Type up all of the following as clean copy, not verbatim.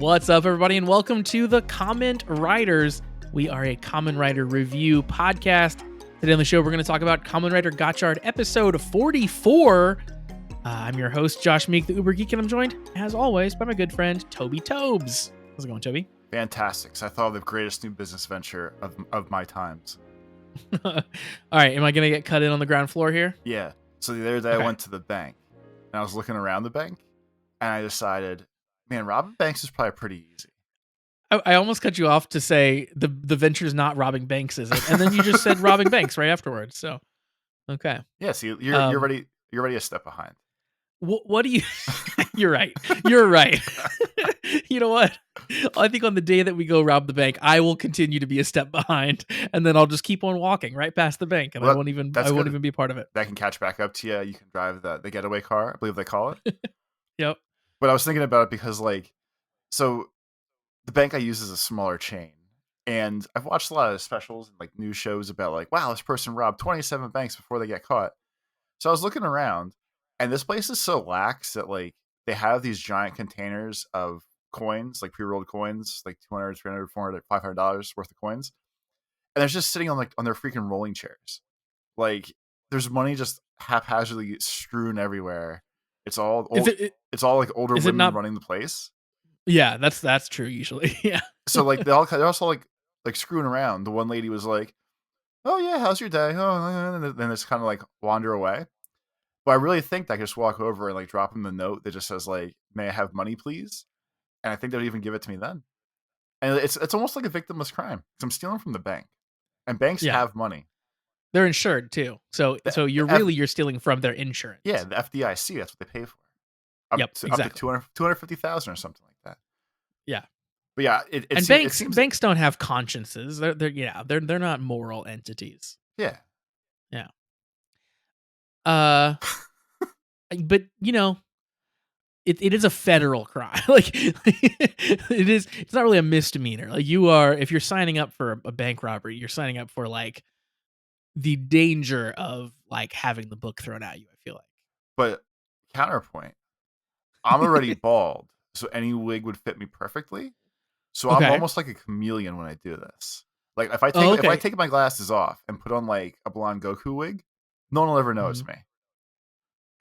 What's up, everybody, and welcome to the Comment Writers. We are a Kamen Rider review podcast. Today on the show, we're going to talk about Kamen Rider Gotchard episode 44. I'm your host, Josh Meek, the Uber Geek, and I'm joined, as always, by my good friend, Toby Tobes. How's it going, Toby? Fantastic. So I thought of the greatest new business venture of my times. All right, am I going to get cut in on the ground floor here? Yeah. So the other day I went to the bank, and I was looking around the bank, and I decided, man, robbing banks is probably pretty easy. I almost cut you off to say the venture's not robbing banks, is it? And then you just said robbing banks right afterwards. So, okay. Yeah. See, you're ready. You're already a step behind. What do you? You're right. You're right. You know what? I think on the day that we go rob the bank, I will continue to be a step behind, and then I'll just keep on walking right past the bank, and I won't even be a part of it. That can catch back up to you. You can drive the getaway car, I believe they call it. Yep. But I was thinking about it because, so the bank I use is a smaller chain, and I've watched a lot of specials and news shows about wow, this person robbed 27 banks before they get caught. So I was looking around, and this place is so lax that they have these giant containers of coins, pre-rolled coins, $200, $300, $400, $500 worth of coins, and they're just sitting on their freaking rolling chairs. There's money just haphazardly strewn everywhere. It's all old, it's all older women running the place. Yeah, that's true usually. Yeah. So they're also screwing around. The one lady was like, "Oh yeah, how's your day?" Oh, and then it's kind of wander away. But I really think that I could just walk over and drop them the note that just says "May I have money, please?" And I think they'd even give it to me then. And it's almost like a victimless crime because I'm stealing from the bank, and banks have money. They're insured too, so you're stealing from their insurance. Yeah, the FDIC. That's what they pay for. Exactly. Up to 250,000 or something like that. Yeah. But yeah, it seems banks don't have consciences. They're not moral entities. Yeah. Yeah. But it is a federal crime. It's not really a misdemeanor. If you're signing up for a bank robbery, you're signing up for the danger of having the book thrown at you, I feel like. But counterpoint, I'm already bald, so any wig would fit me perfectly. So I'm almost like a chameleon when I do this. If I take my glasses off and put on a blonde Goku wig, no one will ever notice me.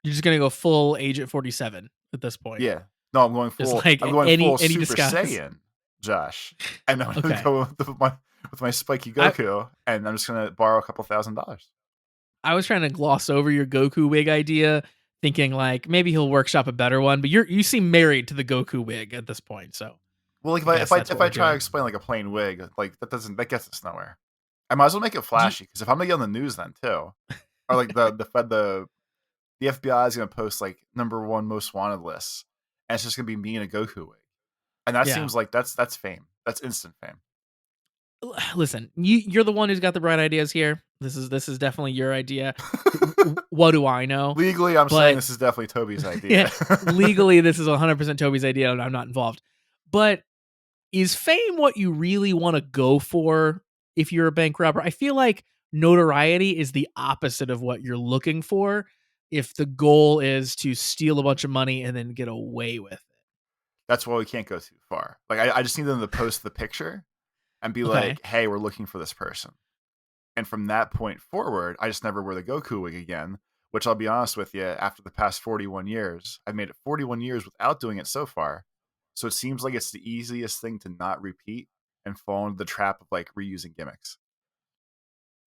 You're just gonna go full Agent 47 at this point. Yeah. No, I'm going full. I'm going full Super disguise. Saiyan, Josh, and I'm gonna go with my spiky Goku, and I'm just gonna borrow a couple $1,000. I was trying to gloss over your Goku wig idea, thinking maybe he'll workshop a better one, but you seem married to the Goku wig at this point. So, well, if I try to explain a plain wig, that gets us nowhere. I might as well make it flashy because if I'm gonna get on the news then too, or the FBI is gonna post #1 most wanted lists, and it's just gonna be me in a Goku wig, and that seems like that's fame. That's instant fame. Listen, you're the one who's got the bright ideas here. This is definitely your idea. What do I know? Legally, I'm saying this is definitely Toby's idea. Legally, this is 100% Toby's idea, and I'm not involved. But is fame what you really want to go for if you're a bank robber? I feel like notoriety is the opposite of what you're looking for if the goal is to steal a bunch of money and then get away with it. That's why we can't go too far. I just need them to post the picture and be hey, we're looking for this person. And from that point forward, I just never wear the Goku wig again, which I'll be honest with you, after the past 41 years, I've made it 41 years without doing it so far. So it seems like it's the easiest thing to not repeat and fall into the trap of reusing gimmicks.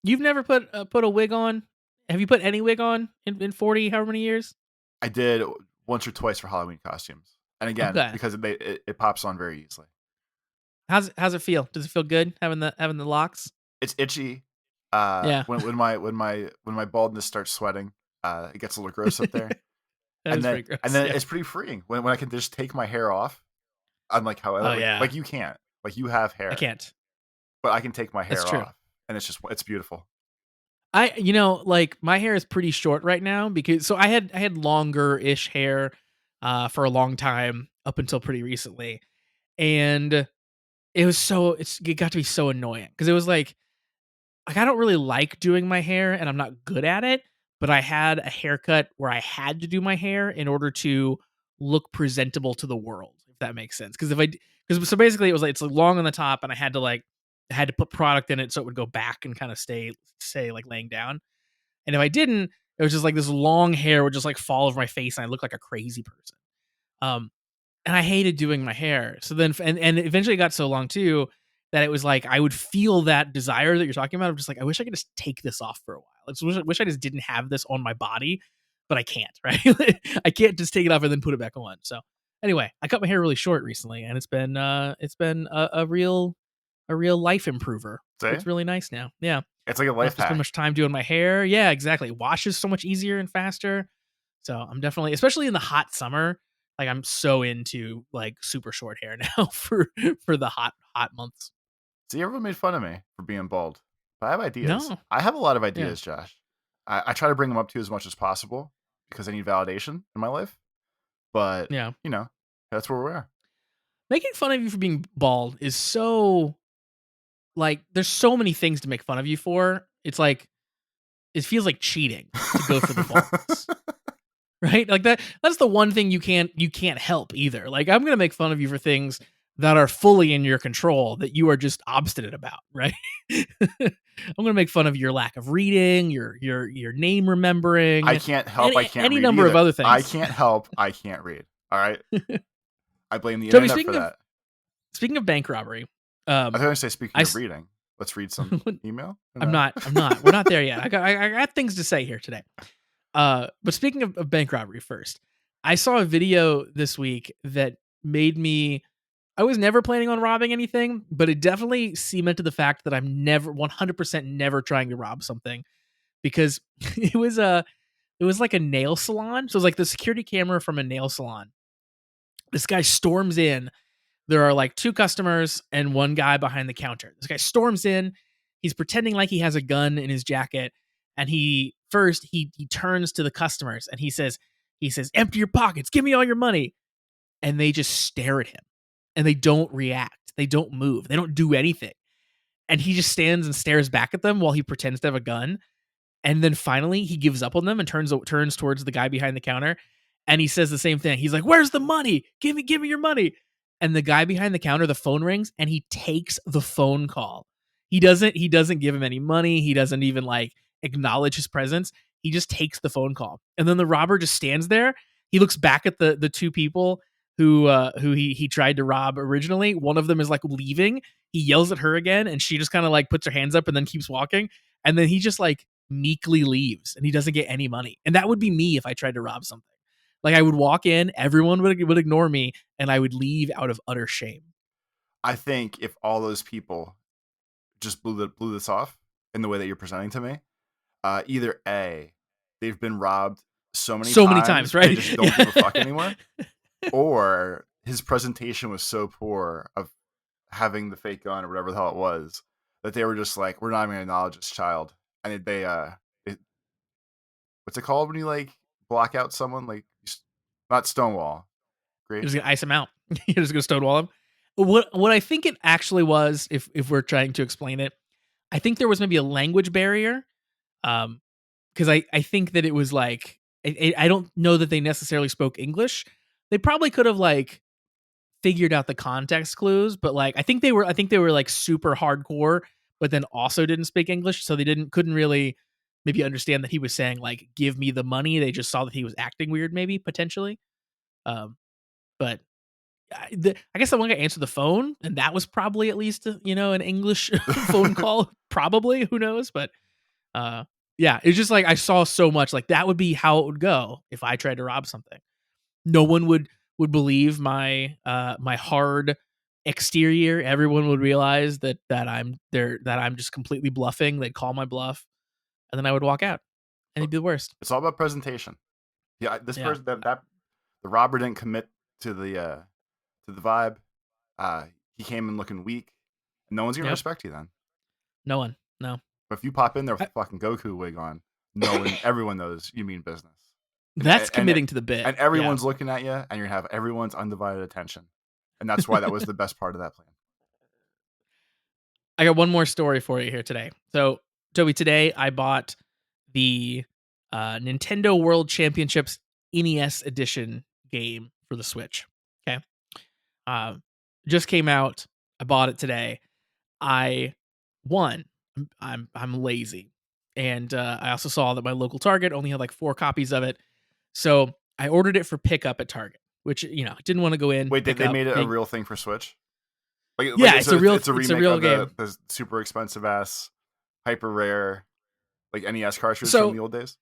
You've never put a wig on? Have you put any wig on in 40 however many years? I did once or twice for Halloween costumes. And again, because it pops on very easily. How's it feel? Does it feel good having the locks? It's itchy. When my baldness starts sweating, it gets a little gross up there. And then it's pretty freeing when I can just take my hair off. Unlike how you can't. You have hair. I can't. But I can take my hair off, and it's beautiful. My hair is pretty short right now because I had longer-ish hair for a long time up until pretty recently. And it got to be so annoying because it was I don't really like doing my hair and I'm not good at it, but I had a haircut where I had to do my hair in order to look presentable to the world, if that makes sense. Because Because so basically it was like it's long on the top, and I had to put product in it so it would go back and kind of stay like laying down. And if I didn't, it was just like this long hair would just like fall over my face, and I looked like a crazy person. Um, and I hated doing my hair. So then, and eventually it got so long too that it was like I would feel that desire that you're talking about. I'm just like, I wish I could just take this off for a while. I just wish I just didn't have this on my body, but I can't. Right? I can't just take it off and then put it back on. So anyway, I cut my hair really short recently, and it's been a real life improver. See, It's really nice now. Yeah. it's like a Don't have life to spend hack. much time doing my hair. Yeah, exactly. It washes so much easier and faster. So I'm definitely, especially in the hot summer, like I'm so into like super short hair now for the hot months. See, everyone made fun of me for being bald. But I have ideas. No, I have a lot of yeah, ideas, Josh. I try to bring them up to you as much as possible because I need validation in my life. But, yeah. you know, that's where we are. Making fun of you for being bald is so like there's so many things to make fun of you for. It's like it feels like cheating to go for the baldness. Right? Like that's the one thing you can't help either. Like I'm going to make fun of you for things that are fully in your control that you are just obstinate about, right? I'm going to make fun of your lack of reading, your name I remembering, can't help. I can't any read number of either. other I things. can't help. I can't read. All right. I blame the Toby, internet for that. speaking of bank robbery, I was um going to say, speaking I of reading, let's read some email. I'm not. We're not there yet. I got things to say here today. But speaking of bank robbery first, I saw a video this week that made me I was never planning on robbing anything, but it definitely cemented the fact that I'm never 100% never trying to rob something because it was like a nail salon. So it was like the security camera from a nail salon. This guy storms in. There are like two customers and one guy behind the counter. This guy storms in. He's pretending like he has a gun in his jacket, and he turns to the customers and he says, "Empty your pockets. Give me all your money." And they just stare at him, and they don't react. They don't move. They don't do anything. And he just stands and stares back at them while he pretends to have a gun. And then finally he gives up on them and turns towards the guy behind the counter, and he says the same thing. He's like, "Where's the money? Give me your money." And the guy behind the counter, the phone rings, and he takes the phone call. He doesn't give him any money. He doesn't even like acknowledge his presence. He just takes the phone call. And then the robber just stands there. He looks back at the two people who he tried to rob originally. One of them is like leaving. He yells at her again, and she just kind of like puts her hands up and then keeps walking. And then he just like meekly leaves, and he doesn't get any money. And that would be me if I tried to rob something. Like I would walk in, everyone would ignore me, and I would leave out of utter shame. I think if all those people just blew this off in the way that you're presenting to me, either A, they've been robbed so many So many times, times they right? just don't give a Yeah. fuck anymore, or his presentation was so poor of having the fake gun or whatever the hell it was that they were just like, we're not even gonna acknowledge this child. And they what's it called when you like block out someone like not stonewall? You're Great. just gonna ice him out. You're just gonna stonewall him. What I think it actually was, if we're trying to explain it, I think there was maybe a language barrier. Because I think that it was like I don't know that they necessarily spoke English. They probably could have like figured out the context clues, but like I think they were like super hardcore, but then also didn't speak English, so they couldn't really maybe understand that he was saying like give me the money. They just saw that he was acting weird, maybe potentially. Um, but I guess the one guy answered the phone, and that was probably at least an English phone call. Probably, who knows? But uh, yeah, it's just like I saw so much like that would be how it would go if I tried to rob something. No one would believe my hard exterior. Everyone would realize that I'm there, that I'm just completely bluffing. They'd call my bluff, and then I would walk out, and it'd be the worst. It's all about presentation. Yeah, this Yeah. person that the robber didn't commit to the vibe. Uh, he came in looking weak. No one's gonna Yep. respect you then. No one. No. But if you pop in there with I, a fucking Goku wig on, no one, everyone knows you mean business. And that's committing to the bit. and Yeah. everyone's looking at you, and you're gonna have everyone's undivided attention. And that's why that was the best part of that plan. I got one more story for you here today. So, Toby, today I bought the Nintendo World Championships NES edition game for the Switch. Okay. Uh, just came out. I bought it today. I one, I'm lazy, and I also saw that my local Target only had like 4 copies of it, so I ordered it for pickup at Target, which didn't want to go in Wait, pick they up. made it a Big real thing for Switch? Like Yeah, it's a it's a remake real of game. the super expensive ass, hyper rare like NES cartridge from So the old days.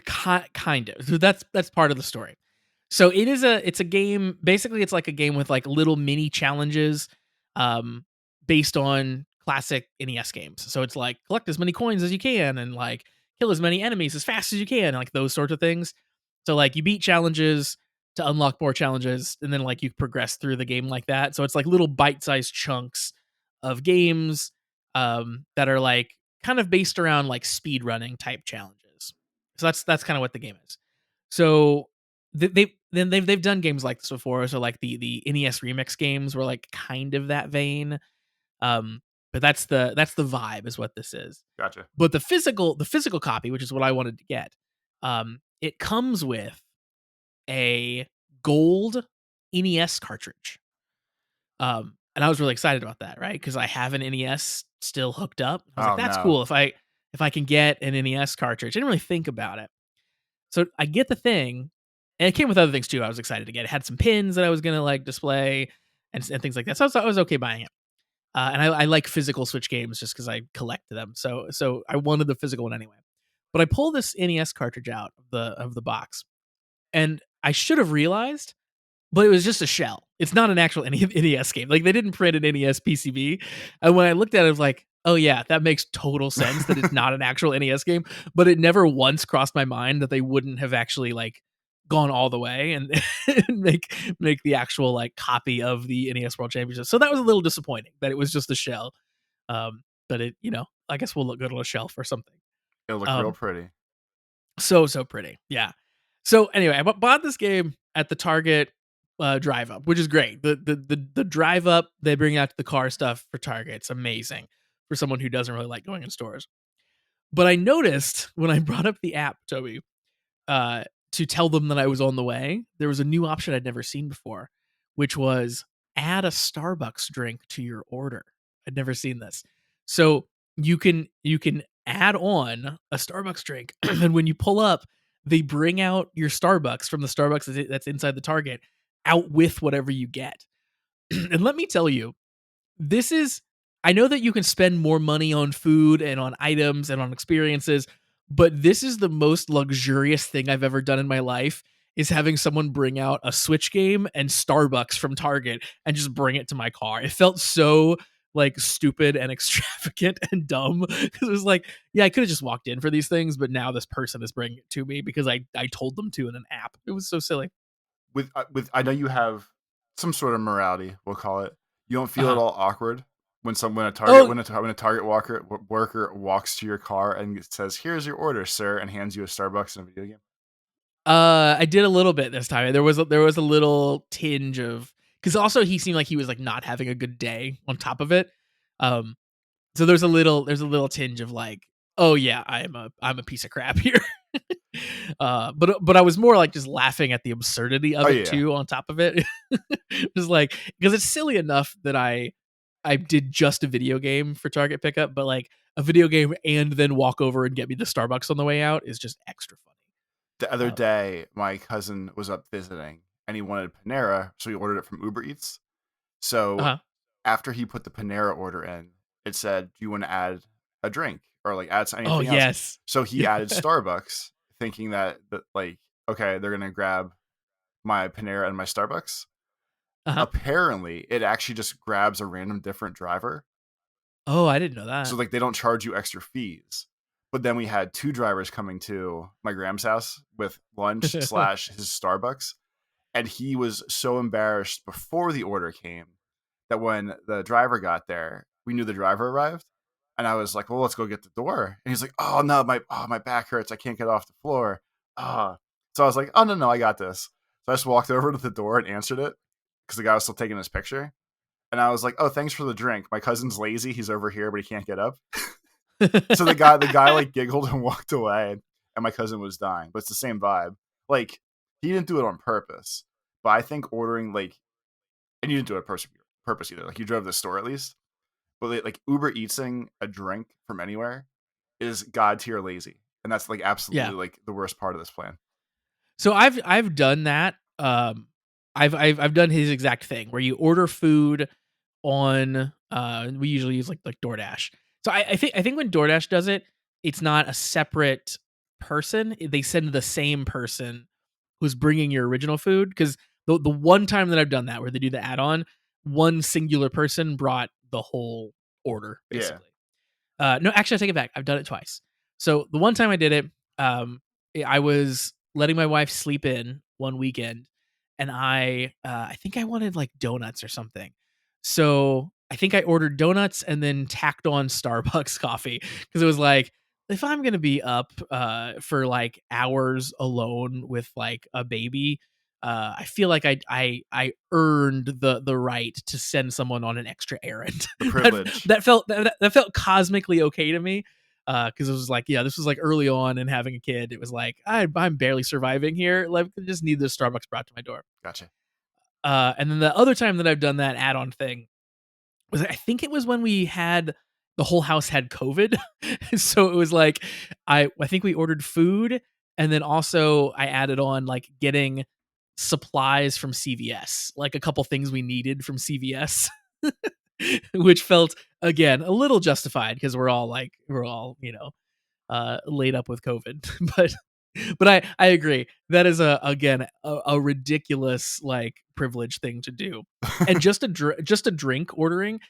kind of. So that's part of the story. So it's a game. Basically, it's like a game with like little mini challenges, um, based on classic NES games. So it's like collect as many coins as you can, and like kill as many enemies as fast as you can, like those sorts of things. So like you beat challenges to unlock more challenges, and then like you progress through the game like that. So it's like little bite-sized chunks of games, that are like kind of based around like speed running type challenges. So that's kind of what the game is. So they've done games like this before. So like the NES remix games were like kind of that vein. Um, but that's the vibe is what this is. Gotcha. But the physical copy, which is what I wanted to get, it comes with a gold NES cartridge. And I was really excited about that, right? Because I have an NES still hooked up. I was like, Oh that's no. cool if I can get an NES cartridge. I didn't really think about it. So I get the thing, and it came with other things too. I was excited to get. It had some pins that I was gonna like display and things like that. So I was okay buying it. And I like physical Switch games just because I collect them. So I wanted the physical one anyway. But I pull this NES cartridge out of the box, and I should have realized, but it was just a shell. It's not an actual NES game. Like they didn't print an NES PCB. And when I looked at it, I was like, oh yeah, that makes total sense that it's not an actual NES game. But it never once crossed my mind that they wouldn't have actually like gone all the way and make the actual like copy of the NES World Championship. So that was a little disappointing that it was just a shell. But it, I guess will look good on a shelf or something. It'll look real Um, pretty. so pretty. Yeah. So anyway, I bought this game at the Target drive up, which is great. The drive up they bring out the car stuff for Target. It's amazing for someone who doesn't really like going in stores. But I noticed when I brought up the app, Toby, uh, to tell them that I was on the way, there was a new option I'd never seen before, which was add a Starbucks drink to your order. I'd never seen this. So you can add on a Starbucks drink, and when you pull up, they bring out your Starbucks from the Starbucks that's inside the Target out with whatever you get. And let me tell you, this is I know that you can spend more money on food and on items and on experiences, but this is the most luxurious thing I've ever done in my life is having someone bring out a Switch game and Starbucks from Target and just bring it to my car. It felt so like stupid and extravagant and dumb because it was like, yeah, I could have just walked in for these things, but now this person is bringing it to me because I told them to in an app. It was so silly. With I know you have some sort of morality, we'll call it. You don't feel at Uh-huh. all awkward when Oh, when a Target worker walks to your car and says, "Here's your order, sir," and hands you a Starbucks in a video game. I did a little bit this time. There was a little tinge of because also he seemed like he was like not having a good day on top of it. Um, so there's a little tinge of like, oh yeah, I'm a piece of crap here. But I was more like just laughing at the absurdity Oh of it yeah, too. On top of it, just like because it's silly enough that I did just a video game for Target pickup, but like a video game and then walk over and get me the Starbucks on the way out is just extra funny. the other Um, day my cousin was up visiting and he wanted Panera, so he ordered it from Uber Eats. So uh-huh. after he put the Panera order in, it said, "Do you want to add a drink or like add Oh anything else?" yes. So he added Starbucks, thinking that like okay, they're gonna grab my Panera and my Starbucks. Uh-huh. Apparently, it actually just grabs a random different driver, Oh, I didn't know so that. like they don't charge you extra fees. But then we had two drivers coming to my Gram's house with lunch slash his Starbucks, and he was so embarrassed before the order came that when the driver got there, we knew the driver arrived, and I was like, "Well, let's go get the door." And he's like, "Oh no, my back hurts. I can't get off the floor." Ah, so I was like, "Oh no, I got this." So I just walked over to the door and answered it because the guy was still taking his picture, and I was like, "Oh, thanks for the drink. My cousin's lazy. He's over here, but he can't get up." So the guy like giggled and walked away, and my cousin was dying. But it's the same vibe. Like he didn't do it on purpose, but I think ordering like, and you didn't do it on purpose. purpose either. Like you drove to the store at least, but like Uber Eatsing a drink from anywhere is god tier lazy, and that's like Yeah. absolutely like the worst part of this plan. So I've done that. I've done his exact thing where you order food on we usually use like DoorDash. So I think when DoorDash does it, it's not a separate person. They send the same person who's bringing your original food, because the one time that I've done that where they do the add-on, one singular person brought the whole order Yeah, basically. No, actually, I take it back. I've done it twice. So the one time I did it, I was letting my wife sleep in one weekend, and I think I wanted like donuts or something. So I think I ordered donuts and then tacked on Starbucks coffee, because it was like, if I'm gonna be up for like hours alone with like a baby, I feel like I earned the right to send someone on an extra errand. the that privilege. that felt cosmically okay to me, because it was like, yeah, this was like early on in having a kid. It was like, I'm barely surviving here. Like, I just need this Starbucks brought to my door. Gotcha. And then the other time that I've done that add-on thing was, I think it was when we had the whole house had COVID. So it was like, I think we ordered food, and then also I added on like getting supplies from CVS, like a couple things we needed from CVS, which felt again a little justified because we're all laid up with COVID. But I agree, that is a ridiculous like privilege thing to do. And just a drink ordering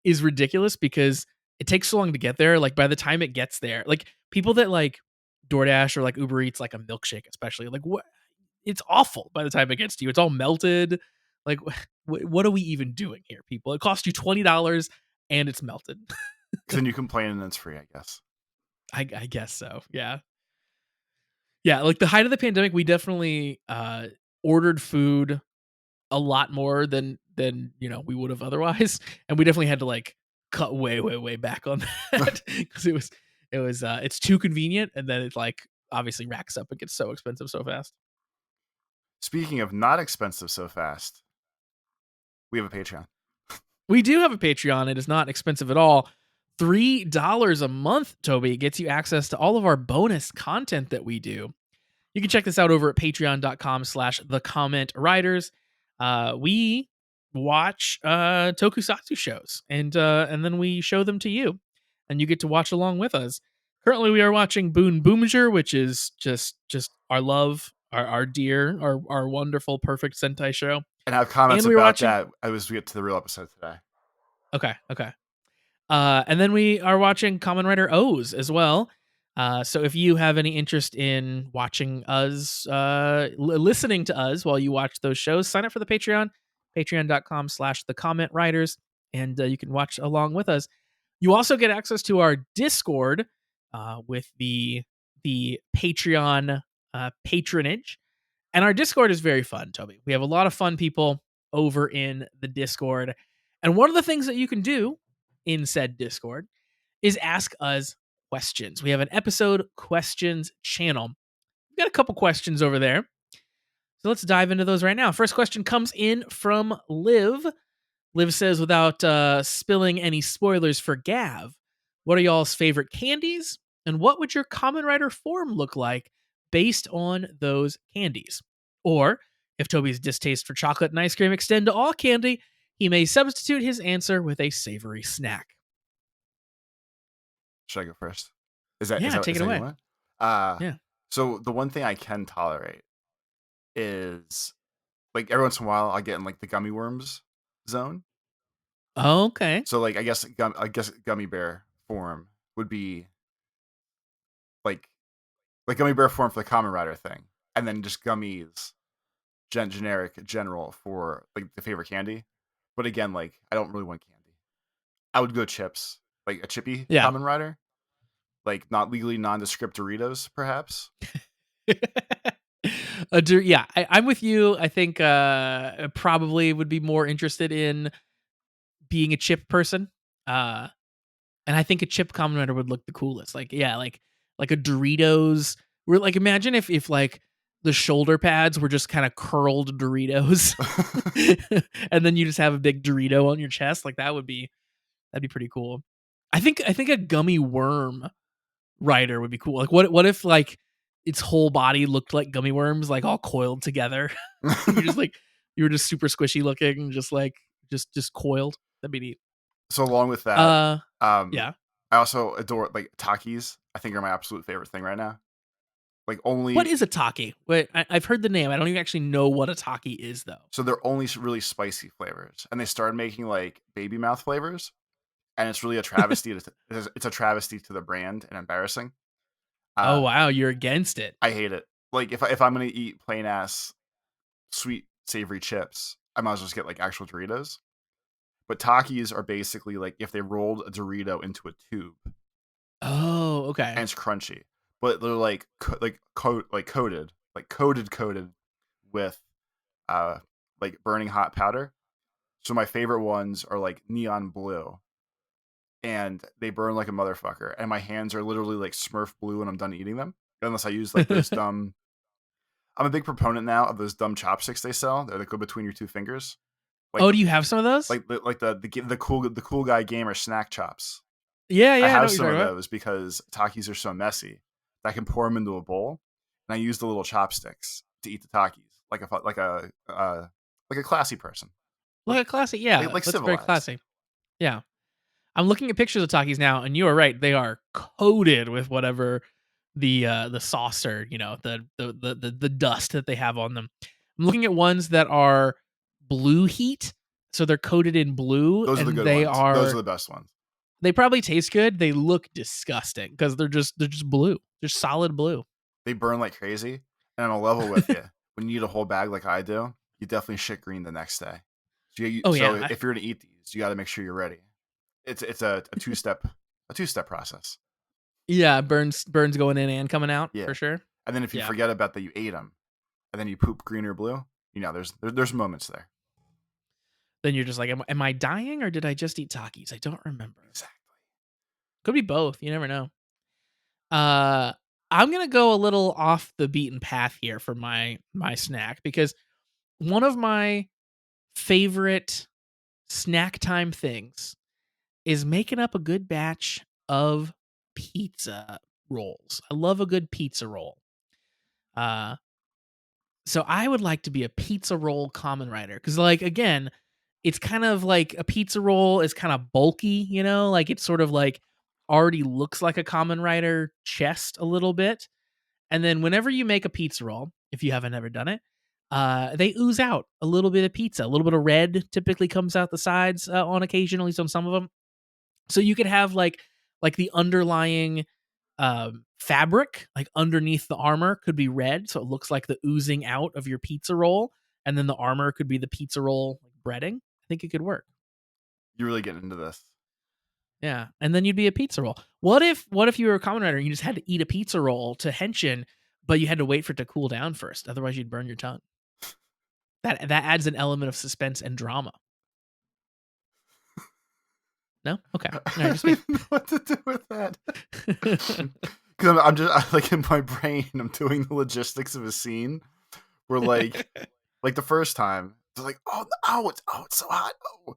is ridiculous because it takes so long to get there. Like by the time it gets there, like people that like DoorDash or like Uber Eats like a milkshake, especially, like what, it's awful by the time it gets to you. It's all melted. Like what are we even doing here, people? It costs you $20 and it's melted. Because then you complain and it's free, I guess. I guess so. Yeah. Yeah, like the height of the pandemic, we definitely ordered food a lot more than we would have otherwise, and we definitely had to like cut way back on that, because it's too convenient, and then it like obviously racks up and gets so expensive so fast. Speaking of not expensive so fast, we have a Patreon. We do have a Patreon. It is not expensive at all. $3 a month, Toby, gets you access to all of our bonus content that we do. You can check this out over at patreon.com/the comment writers. We watch tokusatsu shows, and then we show them to you, and you get to watch along with us. Currently, we are watching Boon Boomager, which is just our love, our dear, our wonderful, perfect Sentai show. And I have comments And we were about watching. that as we get to the real episode today. Okay. And then we are watching Kamen Rider O's as well. So if you have any interest in watching us, listening to us while you watch those shows, sign up for the Patreon, patreon.com/the comment writers, and you can watch along with us. You also get access to our Discord with the Patreon patronage. And our Discord is very fun, Toby. We have a lot of fun people over in the Discord. And one of the things that you can do in said Discord is ask us questions. We have an episode questions channel. We've got a couple questions over there. So let's dive into those right now. First question comes in from Liv. Liv says, without spilling any spoilers for Gav, what are y'all's favorite candies? And what would your Kamen Rider form look like based on those candies? Or, if Toby's distaste for chocolate and ice cream extend to all candy, he may substitute his answer with a savory snack. Should I go first? Is that is Yeah, that take is it that you away. want? Yeah. So the one thing I can tolerate is like every once in a while I get in like the gummy worms zone. Okay. So like I guess gummy bear form would be like gummy bear form for the Kamen Rider thing, and then just gummies generic general for like the favorite candy. But again, like I don't really want candy. I would go chips, like a chippy Yeah. Kamen Rider, like not legally nondescript Doritos, perhaps. Yeah, I'm with you. I think probably would be more interested in being a chip person. Uh, and I think a chip Kamen Rider would look the coolest. Like, yeah, like a Doritos. We're like, imagine if like the shoulder pads were just kind of curled Doritos, and then you just have a big Dorito on your chest. Like that'd be pretty cool. I think a gummy worm rider would be cool. Like what if like its whole body looked like gummy worms, like all coiled together, and you were just super squishy looking, just like just coiled. That'd be neat. So along with that, Uh, um, yeah. I also adore like Takis. I think are my absolute favorite thing right now. Like What only is a taki? Wait, I've heard the name. I don't even actually know what a taki is though. so they're only really spicy flavors, and they started making like baby mouth flavors, and it's really a travesty. It's a travesty to the brand and embarrassing. Oh Uh, wow, you're against it. I hate it. Like if I'm gonna eat plain ass sweet savory chips, I might as well just get like actual Doritos. But Takis are basically like if they rolled a Dorito into a tube Oh, okay. and it's crunchy, but they're like coated with like burning hot powder. So my favorite ones are like neon blue, and they burn like a motherfucker. And my hands are literally like Smurf blue when I'm done eating them, unless I use like those dumb. I'm a big proponent now of those dumb chopsticks they sell. That go between your two fingers, like Oh, do you have some of those? the cool guy gamer snack chops. Yeah, I yeah, I know have what you're some talking of about. those because Takis are so messy that I can pour them into a bowl, and I use the little chopsticks to eat the Takis like a classy person, Like like a classy, yeah, like that's very civilized. classy. Yeah. I'm looking at pictures of Takis now, and you are right. They are coated with whatever the sauce or the dust that they have on them. I'm looking at ones that are blue heat, so they're coated in blue, Those are the and good ones. Those are the best ones. they probably taste good. They look disgusting because they're just blue, just solid blue. They burn like crazy, and on a level with you, when you eat a whole bag like I do, you definitely shit green the next day. Oh So yeah, if you're gonna eat these, you got to make sure you're ready. It's a two step process. yeah, burns going in and coming out Yeah, for sure. and then if you Yeah. forget about that you ate them, and then you poop green or blue, there's moments there. Then you're just like, am I dying or did I just eat Takis? I don't remember. Exactly. Could be both. You never know. Uh, I'm gonna go a little off the beaten path here for my snack because one of my favorite snack time things is making up a good batch of pizza rolls. I love a good pizza roll. Uh, so I would like to be a pizza roll common writer because, like, again, it's kind of like a pizza roll is kind of bulky, like it's sort of like already looks like a common writer chest a little bit. And then whenever you make a pizza roll, if you haven't ever done it, they ooze out a little bit of pizza. A little bit of red typically comes out the sides on occasion, at least on some of them. So you could have like the underlying fabric, like underneath the armor, could be red, so it looks like the oozing out of your pizza roll, and then the armor could be the pizza roll breading. I think it could work. You really get into this. Yeah, and then you'd be a pizza roll. What if you were a common writer and you just had to eat a pizza roll to henshin, but you had to wait for it to cool down first, otherwise you'd burn your tongue. That adds an element of suspense and drama. No? Okay. All I right, don't just me. even know what to do with that. Because like in my brain, I'm doing the logistics of a scene where like the first time, it's like, it's so hot. Oh.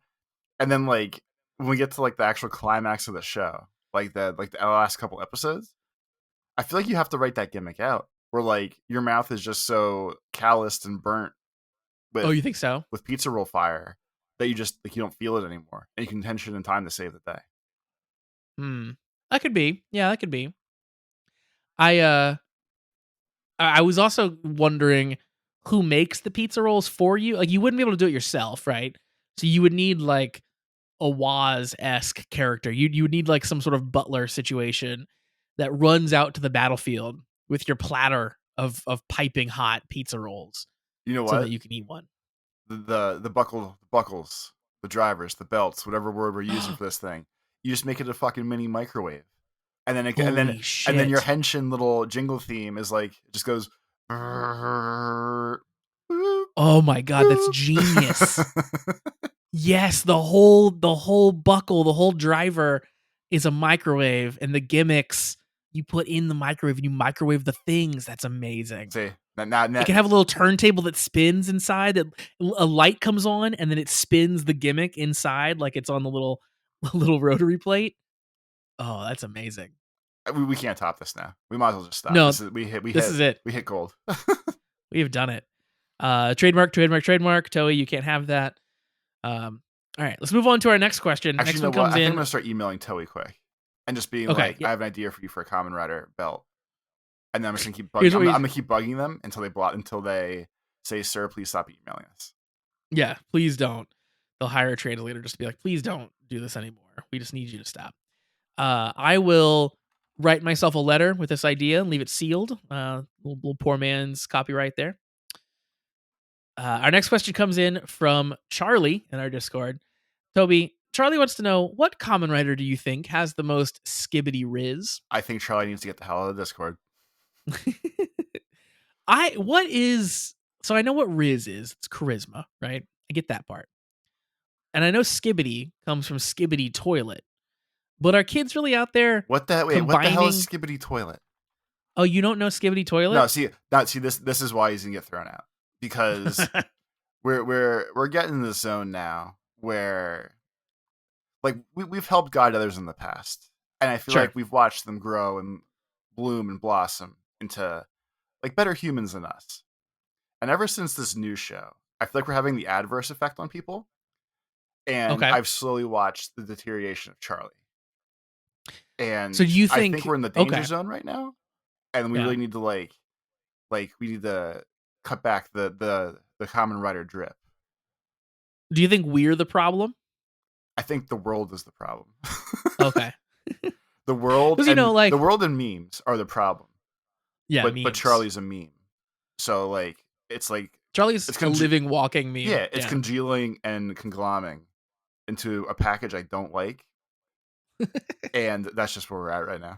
And then like when we get to like the actual climax of the show, like the last couple episodes, I feel like you have to write that gimmick out where like your mouth is just so calloused and burnt Oh, with you think so? with pizza roll fire that you just like you don't feel it anymore, and you can tension in time to save the day. Hmm. That could be. Yeah, that could be. I I was also wondering who makes the pizza rolls for you. Like you wouldn't be able to do it yourself, right? So you would need like a Waz-esque character. You would need like some sort of butler situation that runs out to the battlefield with your platter of piping hot pizza rolls You know so that what? you can eat one. The buckles, the drivers, the belts, whatever word we're using for this thing. You just make it a fucking mini microwave, and then Holy and then your shit. henshin little jingle theme is like it just goes. Oh my god, that's genius. Yes, the whole buckle, the whole driver is a microwave and the gimmicks you put in the microwave and you microwave the things. That's amazing. See, It can have a little turntable that spins inside. That a light comes on, and then it spins the gimmick inside, like it's on the little little rotary plate. Oh, that's amazing. we can't top this now. We might as well just stop. No, This is this is it. we hit gold. We have done it. Trademark. Toei, you can't have that. All right, let's move on to our next question. Actually, Next you know one what? comes I think I'm in. gonna start emailing Toei quick and just being Okay, like, yeah. I have an idea for you for a Kamen Rider belt, and then I'm just gonna keep Here's bugging. what I'm we. gonna keep bugging them until they say, "Sir, please stop emailing us." Yeah, please don't. They'll hire a translator just to be like, please don't do this anymore. We just need you to stop. I will write myself a letter with this idea and leave it sealed. Little poor man's copyright there. Our next question comes in from Charlie in our Discord. Toby, Charlie wants to know, what Kamen Rider do you think has the most skibbity riz? I think Charlie needs to get the hell out of the Discord. What is, so I know what riz is. It's charisma, right? I get that part. And I know skibbity comes from skibbity toilet. But are kids really out there What the hell is combining? Skibbity Toilet? Oh, you don't know skibbity No, toilet? see this is why he's gonna get thrown out because we're getting in the zone now where like we've helped guide others in the past, and I feel Sure. like we've watched them grow and bloom and blossom into like better humans than us. And ever since this new show, I feel like we're having the adverse effect on people, and Okay. I've slowly watched the deterioration of Charlie. So And do you I think think? we're in the danger Okay. zone right now, and we Yeah. really need to we need to cut back the Kamen Rider drip. Do you think we're the problem? I think the world is the problem. Okay. The world Because and like, the world and memes are the problem. yeah, But memes. Charlie's a meme. So like Charlie's it's a living, walking meme. yeah, it's Yeah. congealing and congloming into a package I don't like. And that's just where we're at right now.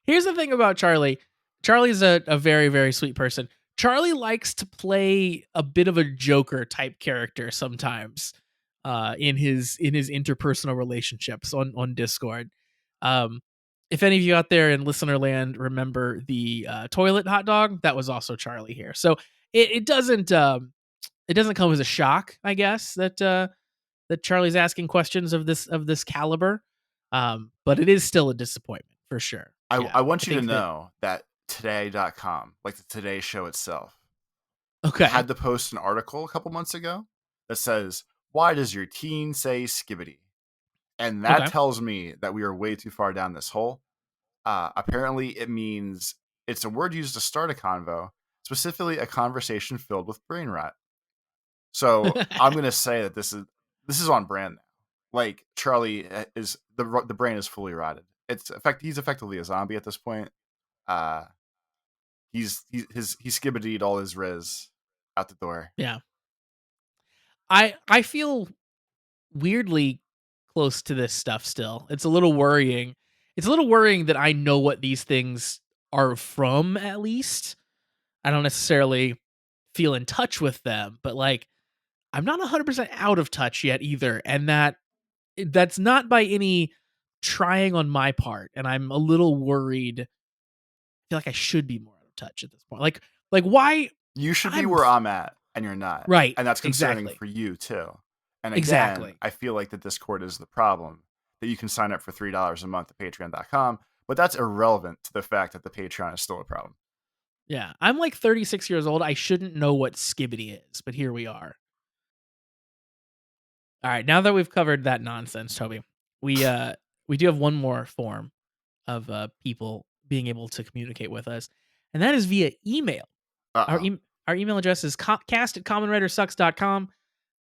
Here's the thing about Charlie. Charlie's a very, very sweet person. Charlie likes to play a bit of a Joker type character sometimes, in his interpersonal relationships on Discord. Um, if any of you out there in listener land remember the toilet hot dog, that was also Charlie here. So it doesn't come as a shock, I guess, that Charlie's asking questions of this caliber. But it is still a disappointment for sure. Yeah, I want I you to think that. know that today.com, like the Today Show itself, Okay. had to post an article a couple months ago that says, "Why does your teen say skibbity?" And that Okay. tells me that we are way too far down this hole. Apparently, it means it's a word used to start a convo, specifically a conversation filled with brain rot. So I'm gonna say that this is on brand now. Like Charlie is the brain is fully rotted. He's effectively a zombie at this point. Uh, he skibbitied all his riz out the door. Yeah. I feel weirdly close to this stuff still. It's a little worrying. It's a little worrying that I know what these things are from, at least. I don't necessarily feel in touch with them, but like I'm not 100% out of touch yet either, and that's not by any trying on my part, and I'm a little worried. I feel like I should be more out of touch at this point. Like why You should be I'm where I'm at, and you're not, right, and that's concerning exactly. for you too. And again, Exactly. I feel like the Discord is the problem. That you can sign up for $3 a month at Patreon.com, but that's irrelevant to the fact that the Patreon is still a problem. Yeah, I'm like 36 years old. I shouldn't know what skibbity is, but here we are. All right, now that we've covered that nonsense, Toby, we do have one more form of people being able to communicate with us, and that is via email. Our Uh oh. our email address is cast at commonwritersucks.com.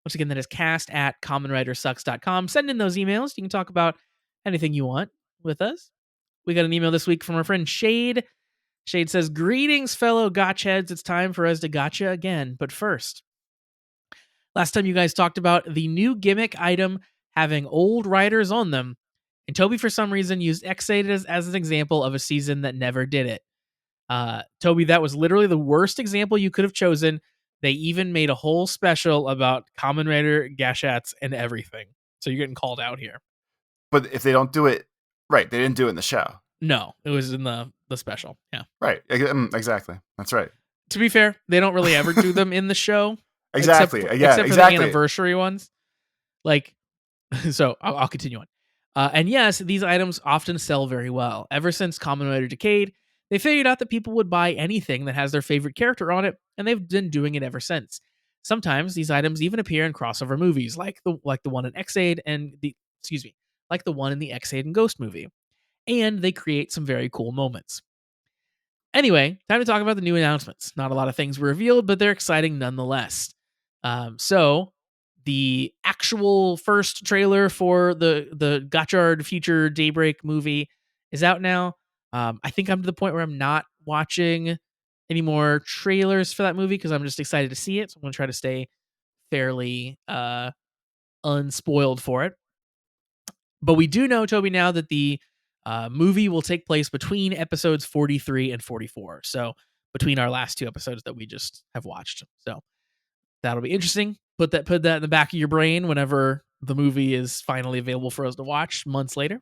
Once again, that is cast at commonwritersucks.com. Send in those emails. You can talk about anything you want with us. We got an email this week from our friend Shade. Shade says, "Greetings, fellow gotchheads. It's time for us to gotcha again. But first, last time you guys talked about the new gimmick item having old writers on them, and Toby, for some reason, used X8 as an example of a season that never did it. Toby, that was literally the worst example you could have chosen. They even made a whole special about Kamen Rider, Gashats, and everything. So you're getting called out here." But if they don't do it right, they didn't do it in the show. No, it was in the special. Yeah. Right. Exactly. That's right. To be fair, they don't really ever do them in the show, except Exactly. for Yeah, except for the exactly. anniversary ones. Like, so I'll continue on. And yes, these items often sell very well. Ever since Kamen Rider Decade, they figured out that people would buy anything that has their favorite character on it, and they've been doing it ever since. Sometimes these items even appear in crossover movies, like the one in X-Aid and the excuse me, like the one in the X-Aid and Ghost movie, and they create some very cool moments. Anyway, time to talk about the new announcements. Not a lot of things were revealed, but they're exciting nonetheless. So the actual first trailer for the Gotchard Future Daybreak movie is out now. I think I'm to the point where I'm not watching any more trailers for that movie because I'm just excited to see it. So I'm gonna try to stay fairly unspoiled for it. But we do know, Toby, now that the movie will take place between episodes 43 and 44. So between our last two episodes that we just have watched. So that'll be interesting. Put that in the back of your brain whenever the movie is finally available for us to watch months later.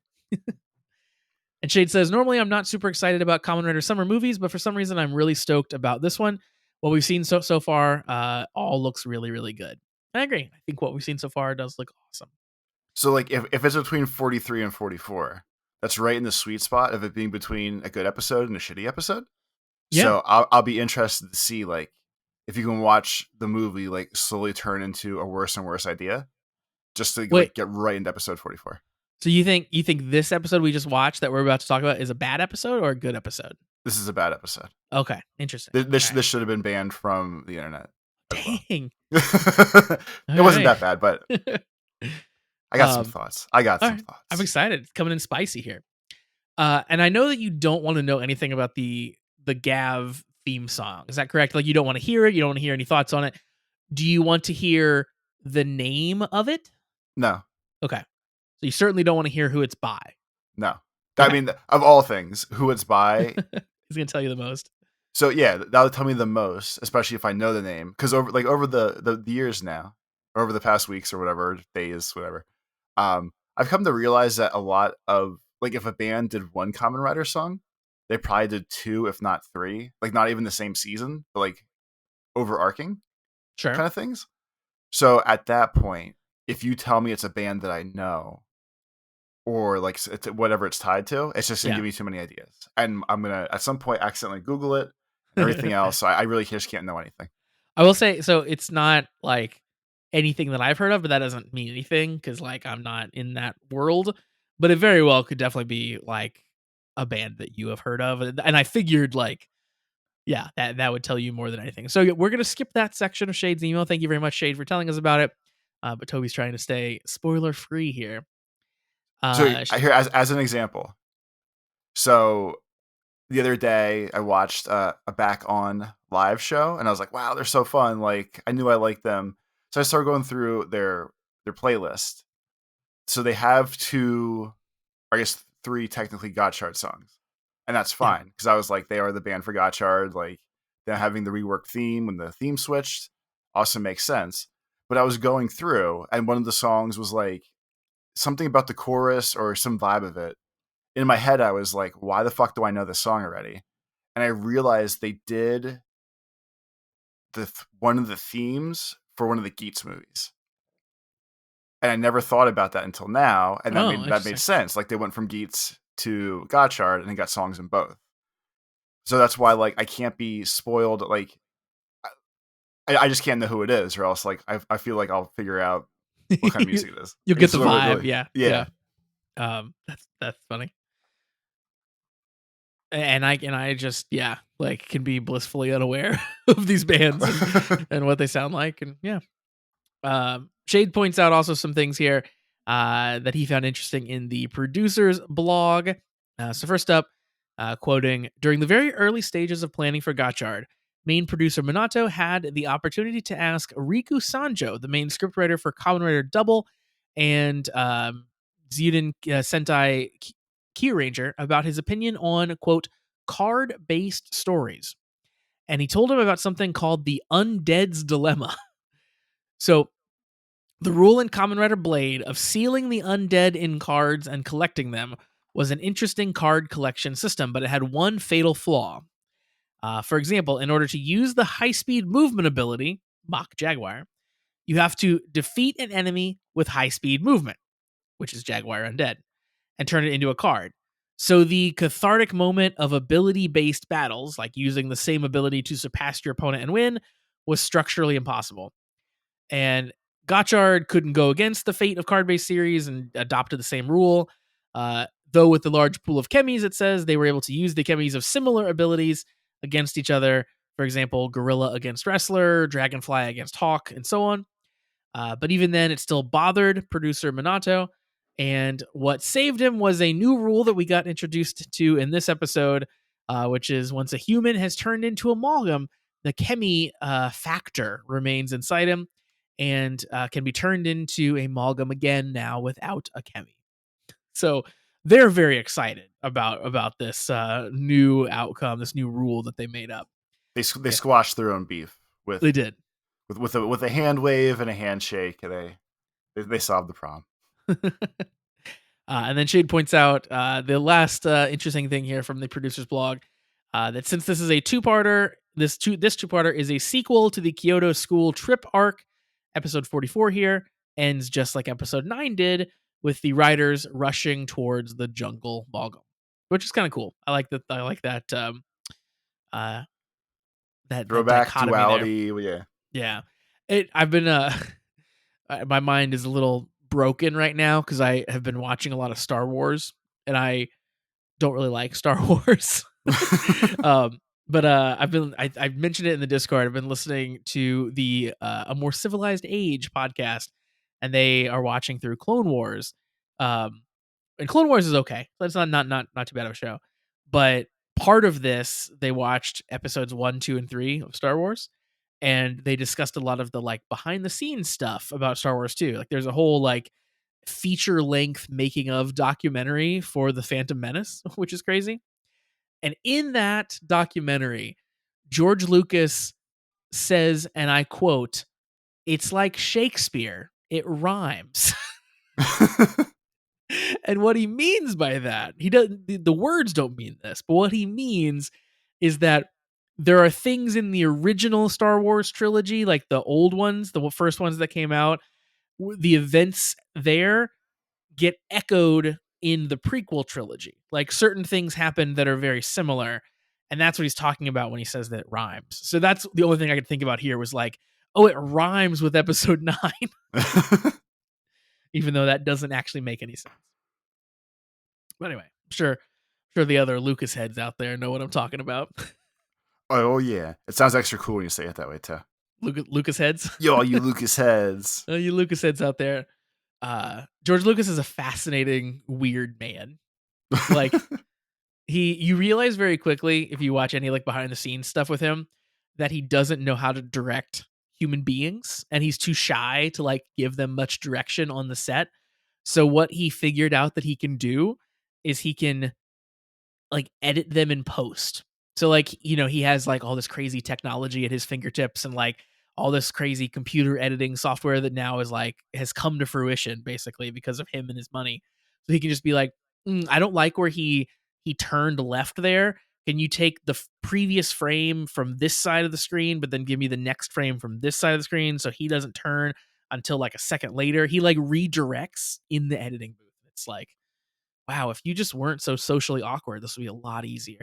And Shade says, normally I'm not super excited about Kamen Rider summer movies, but for some reason I'm really stoked about this one. What we've seen so far all looks really, really good. I agree. I think what we've seen so far does look awesome. So like if it's between 43 and 44, that's right in the sweet spot of it being between a good episode and a shitty episode. Yeah. So I'll be interested to see like if you can watch the movie like slowly turn into a worse and worse idea, just to Wait, like get right into episode 44. so you think this episode we just watched that we're about to talk about is a bad episode or a good episode? This is a bad episode. Okay, interesting. This All this right. should have been banned from the internet as well. Dang. It All wasn't right. that bad, but I got some um, thoughts. I got all some right. I'm thoughts. excited. It's coming in spicy here. And I know that you don't want to know anything about the Gav theme song. Is that correct? Like you don't want to hear it. You don't want to hear any thoughts on it. Do you want to hear the name of it? No, Okay. So you certainly don't want to hear who it's by. no. I Okay. mean, of all things, who it's by. He's gonna tell you the most. So yeah, that would tell me the most, especially if I know the name. Because over the years now, or over the past weeks or whatever days, whatever, I've come to realize that a lot of like if a band did one Kamen Rider song, they probably did two, if not three. Like not even the same season, but like overarching Sure. kind of things. So at that point, if you tell me it's a band that I know, or like it's whatever it's tied to, it's just gonna Yeah. give me too many ideas, and I'm gonna at some point accidentally Google it and everything else. So I really just can't know anything. I will say, so it's not like anything that I've heard of, but that doesn't mean anything because like I'm not in that world. But it very well could definitely be like a band that you have heard of, and I figured like yeah, that would tell you more than anything. So yeah, we're gonna skip that section of Shade's email. Thank you very much, Shade, for telling us about it. But Toby's trying to stay spoiler free here. So Sh- I hear as an example. So the other day I watched a Back On live show, and I was like, wow, they're so fun. Like I knew I liked them, so I started going through their playlist. So they have two, or I guess three technically Gotchard songs, and that's yeah, fine because I was like, they are the band for Gotchard. Like them having the reworked theme when the theme switched also makes sense. But I was going through, and one of the songs was like something about the chorus or some vibe of it. In my head, I was like, why the fuck do I know this song already? And I realized they did one of the themes for one of the Geats movies. And I never thought about that until now, and oh, that made interesting. sense. Like they went from Geats to Gotchard, and they got songs in both. So that's why like I can't be spoiled. Like I just can't know who it is, or else like I feel like I'll figure out what kind of music it is. You'll get It's the really, vibe. really Yeah, yeah. yeah. That's funny. And I just yeah like can be blissfully unaware of these bands and what they sound like and yeah. Shade points out also some things here that he found interesting in the producer's blog. So first up, quoting, during the very early stages of planning for Gotchard, main producer Minato had the opportunity to ask Riku Sanjo, the main scriptwriter for Kamen Rider Double and Zuden Sentai Key Ranger, about his opinion on, quote, card-based stories. And he told him about something called the Undead's Dilemma. So the rule in Kamen Rider Blade of sealing the undead in cards and collecting them was an interesting card collection system, but it had one fatal flaw. For example, in order to use the high speed movement ability, Mach Jaguar, you have to defeat an enemy with high speed movement, which is Jaguar Undead, and turn it into a card. So the cathartic moment of ability based battles, like using the same ability to surpass your opponent and win, was structurally impossible. And Gotchard couldn't go against the fate of card based series and adopted the same rule. Though with the large pool of chemis, it says they were able to use the chemis of similar abilities against each other. For example, Gorilla against Wrestler, Dragonfly against Hawk, and so on. But even then, it still bothered producer Minato. And what saved him was a new rule that we got introduced to in this episode, which is once a human has turned into amalgam, the chemi factor remains inside him and can be turned into amalgam again now without a chemi. So they're very excited about this new outcome, this new rule that they made up. They Yeah, squashed their own beef they did. with a hand wave and a handshake. They solved the problem. And then Shade points out the last interesting thing here from the producer's blog, that since this is a two-parter, this two-parter is a sequel to the Kyoto School trip arc. Episode 44 here ends just like episode 9 did, with the riders rushing towards the jungle Balgam, which is kind of cool. I like that. I like that. Uh, that Throwback dichotomy there. duality. Yeah. Yeah, I've been my mind is a little broken right now because I have been watching a lot of Star Wars and I don't really like Star Wars. um, but I mentioned it in the Discord. I've been listening to the A More Civilized Age podcast, and they are watching through Clone Wars. And Clone Wars is okay. That's not too bad of a show. But part of this, they watched episodes 1, 2, and 3 of Star Wars, and they discussed a lot of the like behind the scenes stuff about Star Wars too. Like there's a whole like feature length making of documentary for the Phantom Menace, which is crazy. And in that documentary, George Lucas says, and I quote, "It's like Shakespeare. It rhymes." And what he means by that, he doesn't the words don't mean this, but what he means is that there are things in the original Star Wars trilogy, like the old ones, the first ones that came out, the events there get echoed in the prequel trilogy. Like certain things happen that are very similar, and that's what he's talking about when he says that it rhymes. So that's the only thing I could think about here was like, oh, it rhymes with episode 9, even though that doesn't actually make any sense. But anyway, sure the other Lucas heads out there know what I'm talking about. Oh yeah, it sounds extra cool when you say it that way too. Lucas heads. Yo, all you Lucas heads. You Lucas heads out there. George Lucas is a fascinating, weird man. Like you realize very quickly if you watch any like behind the scenes stuff with him that he doesn't know how to direct human beings and he's too shy to like give them much direction on the set. So what he figured out that he can do is he can like edit them in post. So like, he has like all this crazy technology at his fingertips and like all this crazy computer editing software that now is like has come to fruition basically because of him and his money. So he can just be like, I don't like where he turned left there. Can you take the previous frame from this side of the screen, but then give me the next frame from this side of the screen so he doesn't turn until like a second later? He like redirects in the editing booth. It's like, wow, if you just weren't so socially awkward, this would be a lot easier.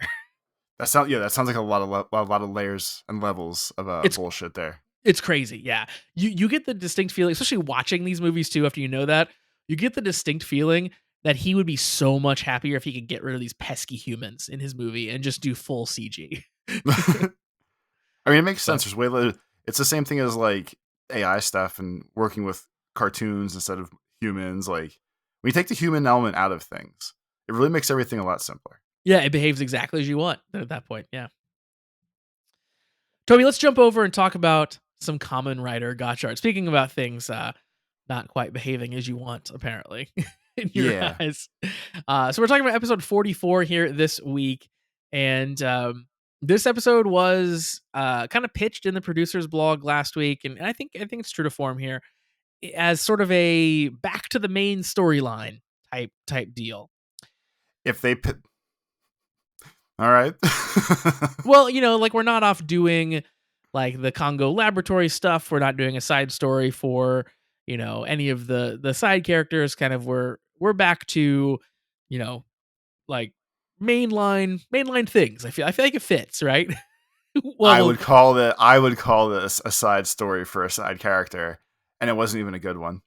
That sounds like a lot of layers and levels of It's bullshit there. it's crazy, yeah. You get the distinct feeling, especially watching these movies too. After you know that, you get the distinct feeling that he would be so much happier if he could get rid of these pesky humans in his movie and just do full CG. I mean, it makes But sense. It's the same thing as like AI stuff and working with cartoons instead of humans. Like when you take the human element out of things, it really makes everything a lot simpler. yeah, it behaves exactly as you want at that point. Yeah. Toby, let's jump over and talk about some Kamen Rider Gotchard. Speaking about things not quite behaving as you want, apparently, in your Yeah. eyes. So we're talking about episode 44 here this week. And this episode was kind of pitched in the producer's blog last week. And I think it's true to form here as sort of a back to the main storyline type deal. If they All right. Well, like we're not off doing like the Congo laboratory stuff. We're not doing a side story for, any of the side characters. Kind of we're back to, you know, like mainline things. I feel like it fits, right? well, well, I would call this a side story for a side character, and it wasn't even a good one.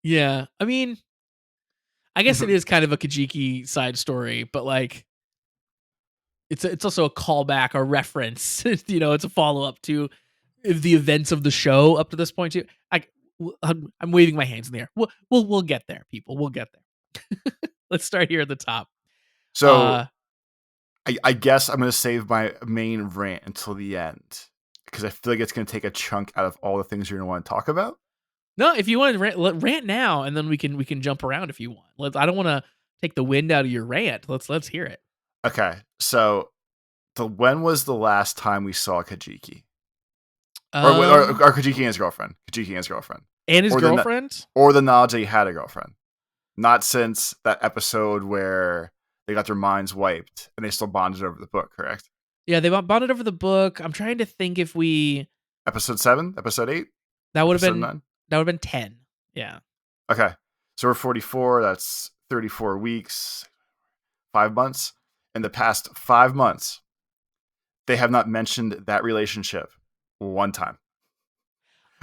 yeah. I mean, I guess it is kind of a Kajiki side story, but like it's also a callback or reference. It's a follow up to the events of the show up to this point too. I'm waving my hands in the air. We'll get there, people. We'll get there. Let's start here at the top. So Uh, I guess I'm going to save my main rant until the end because I feel like it's going to take a chunk out of all the things you're going to want to talk about. no, if you want to rant now, and then we can jump around if you want. I don't want to take the wind out of your rant. Let's hear it. Okay, so when was the last time we saw Kajiki? Or Kajiki and his girlfriend. Kajiki and his girlfriend. And his Or girlfriend. or the knowledge that he had a girlfriend. Not since that episode where they got their minds wiped and they still bonded over the book, correct? Yeah, they bonded over the book. I'm trying to think if we Episode 7? Episode 8? that would have Episode been 9? 10. Yeah. Okay. So we're 44. That's 34 weeks, 5 months. In the past 5 months, they have not mentioned that relationship one time.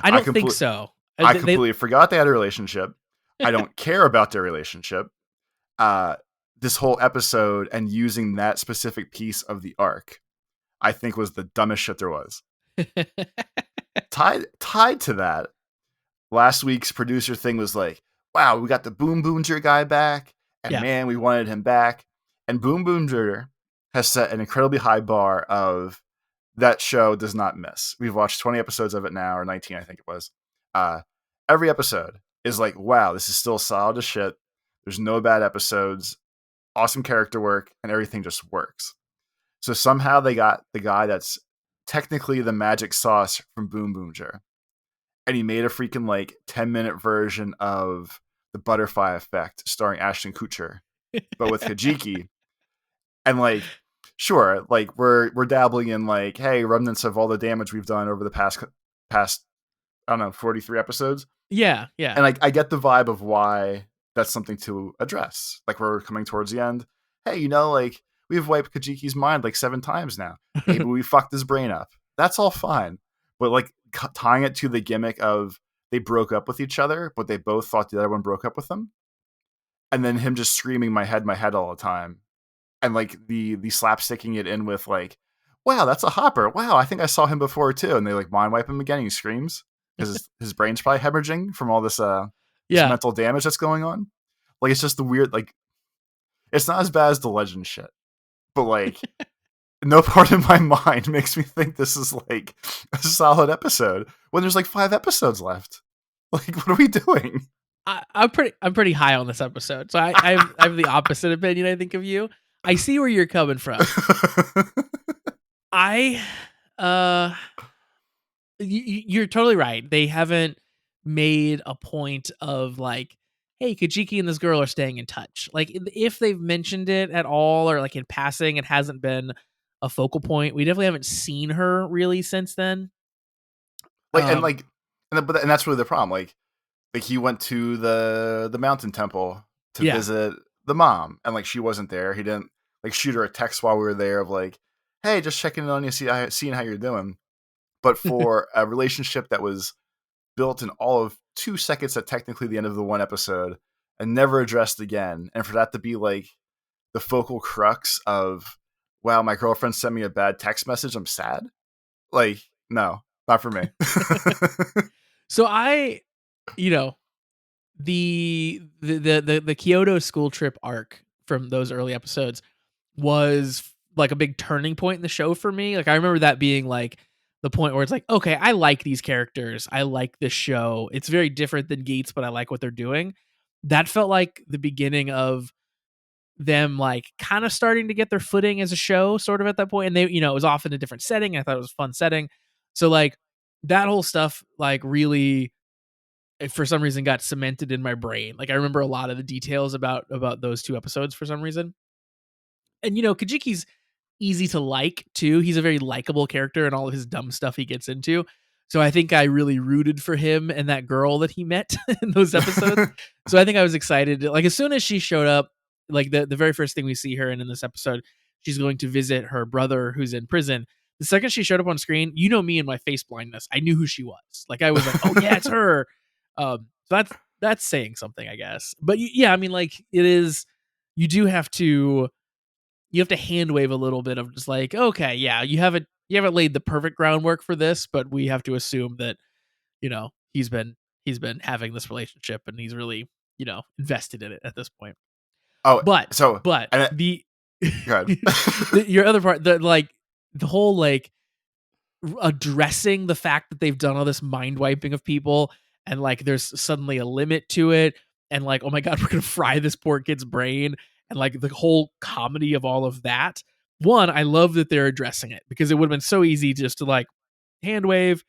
I don't think so. I completely forgot they had a relationship. I don't care about their relationship. This whole episode and using that specific piece of the arc, I think was the dumbest shit there was. Tied to that, last week's producer thing was like, wow, we got the Boom Boonger guy back, and Yeah. man, we wanted him back. And Boom Boonger has set an incredibly high bar of that show does not miss. We've watched 20 episodes of it now, or 19, I think it was. Every episode is like, wow, this is still solid as shit. There's no bad episodes, awesome character work, and everything just works. So somehow they got the guy that's technically the magic sauce from Boom Boonger, and he made a freaking like 10-minute version of the Butterfly Effect starring Ashton Kutcher, but with Hajiki. And like, sure, like we're dabbling in like, hey, remnants of all the damage we've done over the past I don't know, 43 episodes. Yeah, yeah. And I get the vibe of why that's something to address. Like we're coming towards the end. Hey, like we've wiped Kajiki's mind like 7 times now. Maybe we fucked his brain up. That's all fine. But like tying it to the gimmick of they broke up with each other, but they both thought the other one broke up with them. And then him just screaming my head all the time. And like the slapsticking it in with like, wow, that's a Hopper. Wow, I think I saw him before too. And they like mind wipe him again and he screams because his brain's probably hemorrhaging from all this this Yeah. mental damage that's going on. Like it's just the weird, like it's not as bad as the legend shit. But like no part of my mind makes me think this is like a solid episode when there's like 5 episodes left. Like what are we doing? I'm pretty high on this episode, so I have the opposite opinion. I think of you. I see where you're coming from. I you're totally right. They haven't made a point of like, hey, Kajiki and this girl are staying in touch. Like if they've mentioned it at all or like in passing, it hasn't been a focal point. We definitely haven't seen her really since then. Like Um, and that's really the problem. Like he went to the mountain temple to yeah. visit the mom, and like she wasn't there. He didn't like shoot her a text while we were there of like, hey, just checking in on you, seeing how you're doing. But for a relationship that was built in all of 2 seconds at technically the end of the one episode and never addressed again, and for that to be like the focal crux of, wow, my girlfriend sent me a bad text message, I'm sad. Like, no, not for me. So you know, the Kyoto school trip arc from those early episodes was like a big turning point in the show for me. Like I remember that being like the point where it's like, okay, I like these characters. I like this show. It's very different than Gates, but I like what they're doing. That felt like the beginning of them like kind of starting to get their footing as a show sort of at that point. And they, it was often a different setting. I thought it was a fun setting. So like that whole stuff like really for some reason got cemented in my brain. Like I remember a lot of the details about those 2 episodes for some reason. And Kajiki's easy to like too. He's a very likable character and all of his dumb stuff he gets into. So I think I really rooted for him and that girl that he met in those episodes. So I think I was excited. Like as soon as she showed up, like the very first thing we see her in this episode, she's going to visit her brother who's in prison. The second she showed up on screen, you know me and my face blindness, I knew who she was. Like I was like, oh yeah, it's her. So that's saying something, I guess. But yeah, I mean, like it is. You do have to hand wave a little bit of just like, okay, yeah, you haven't laid the perfect groundwork for this, but we have to assume that he's been having this relationship and he's really invested in it at this point. Oh, But so but and the go ahead. your other part, the whole like addressing the fact that they've done all this mind wiping of people and like there's suddenly a limit to it and like, oh my god, we're gonna fry this poor kid's brain and like the whole comedy of all of that. One, I love that they're addressing it because it would have been so easy just to like hand wave,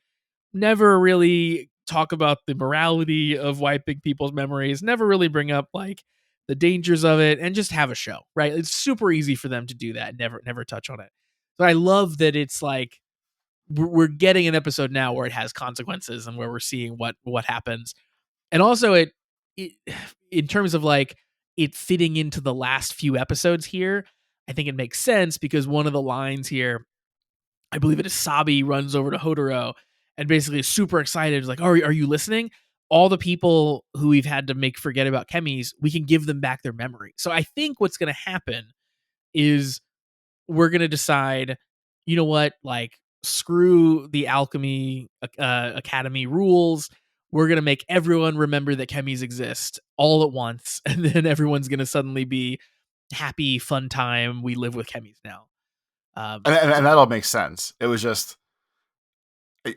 never really talk about the morality of wiping people's memories, never really bring up like the dangers of it, and just have a show, right? It's super easy for them to do that, never touch on it. So I love that it's like we're getting an episode now where it has consequences and where we're seeing what happens. And also it in terms of like it fitting into the last few episodes here, I think it makes sense because one of the lines here, I believe it is Sabi runs over to Hodoro and basically is super excited. Is like, are you listening? All the people who we've had to make forget about chemis, we can give them back their memory. So I think what's going to happen is we're going to decide, you know what, like screw the alchemy academy rules. We're going to make everyone remember that chemis exist all at once. And then everyone's going to suddenly be happy, fun time. We live with chemis now. And that all makes sense. It was just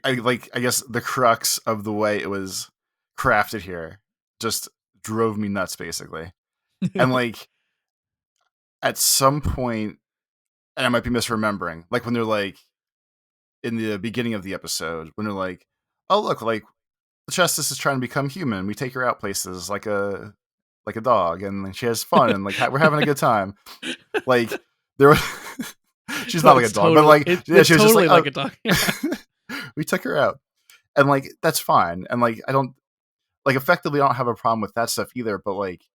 I guess the crux of the way it was crafted here just drove me nuts basically. And like at some point, and I might be misremembering, like when they're like in the beginning of the episode, when they're like, "Oh look, like the Justice is trying to become human. We take her out places like a dog, and she has fun, and like we're having a good time." Like there was, she's not No, like a it's dog, but totally like yeah, it's she was just like, totally like a dog. we took her out, and like that's fine, and like I don't like effectively I don't have a problem with that stuff either. But like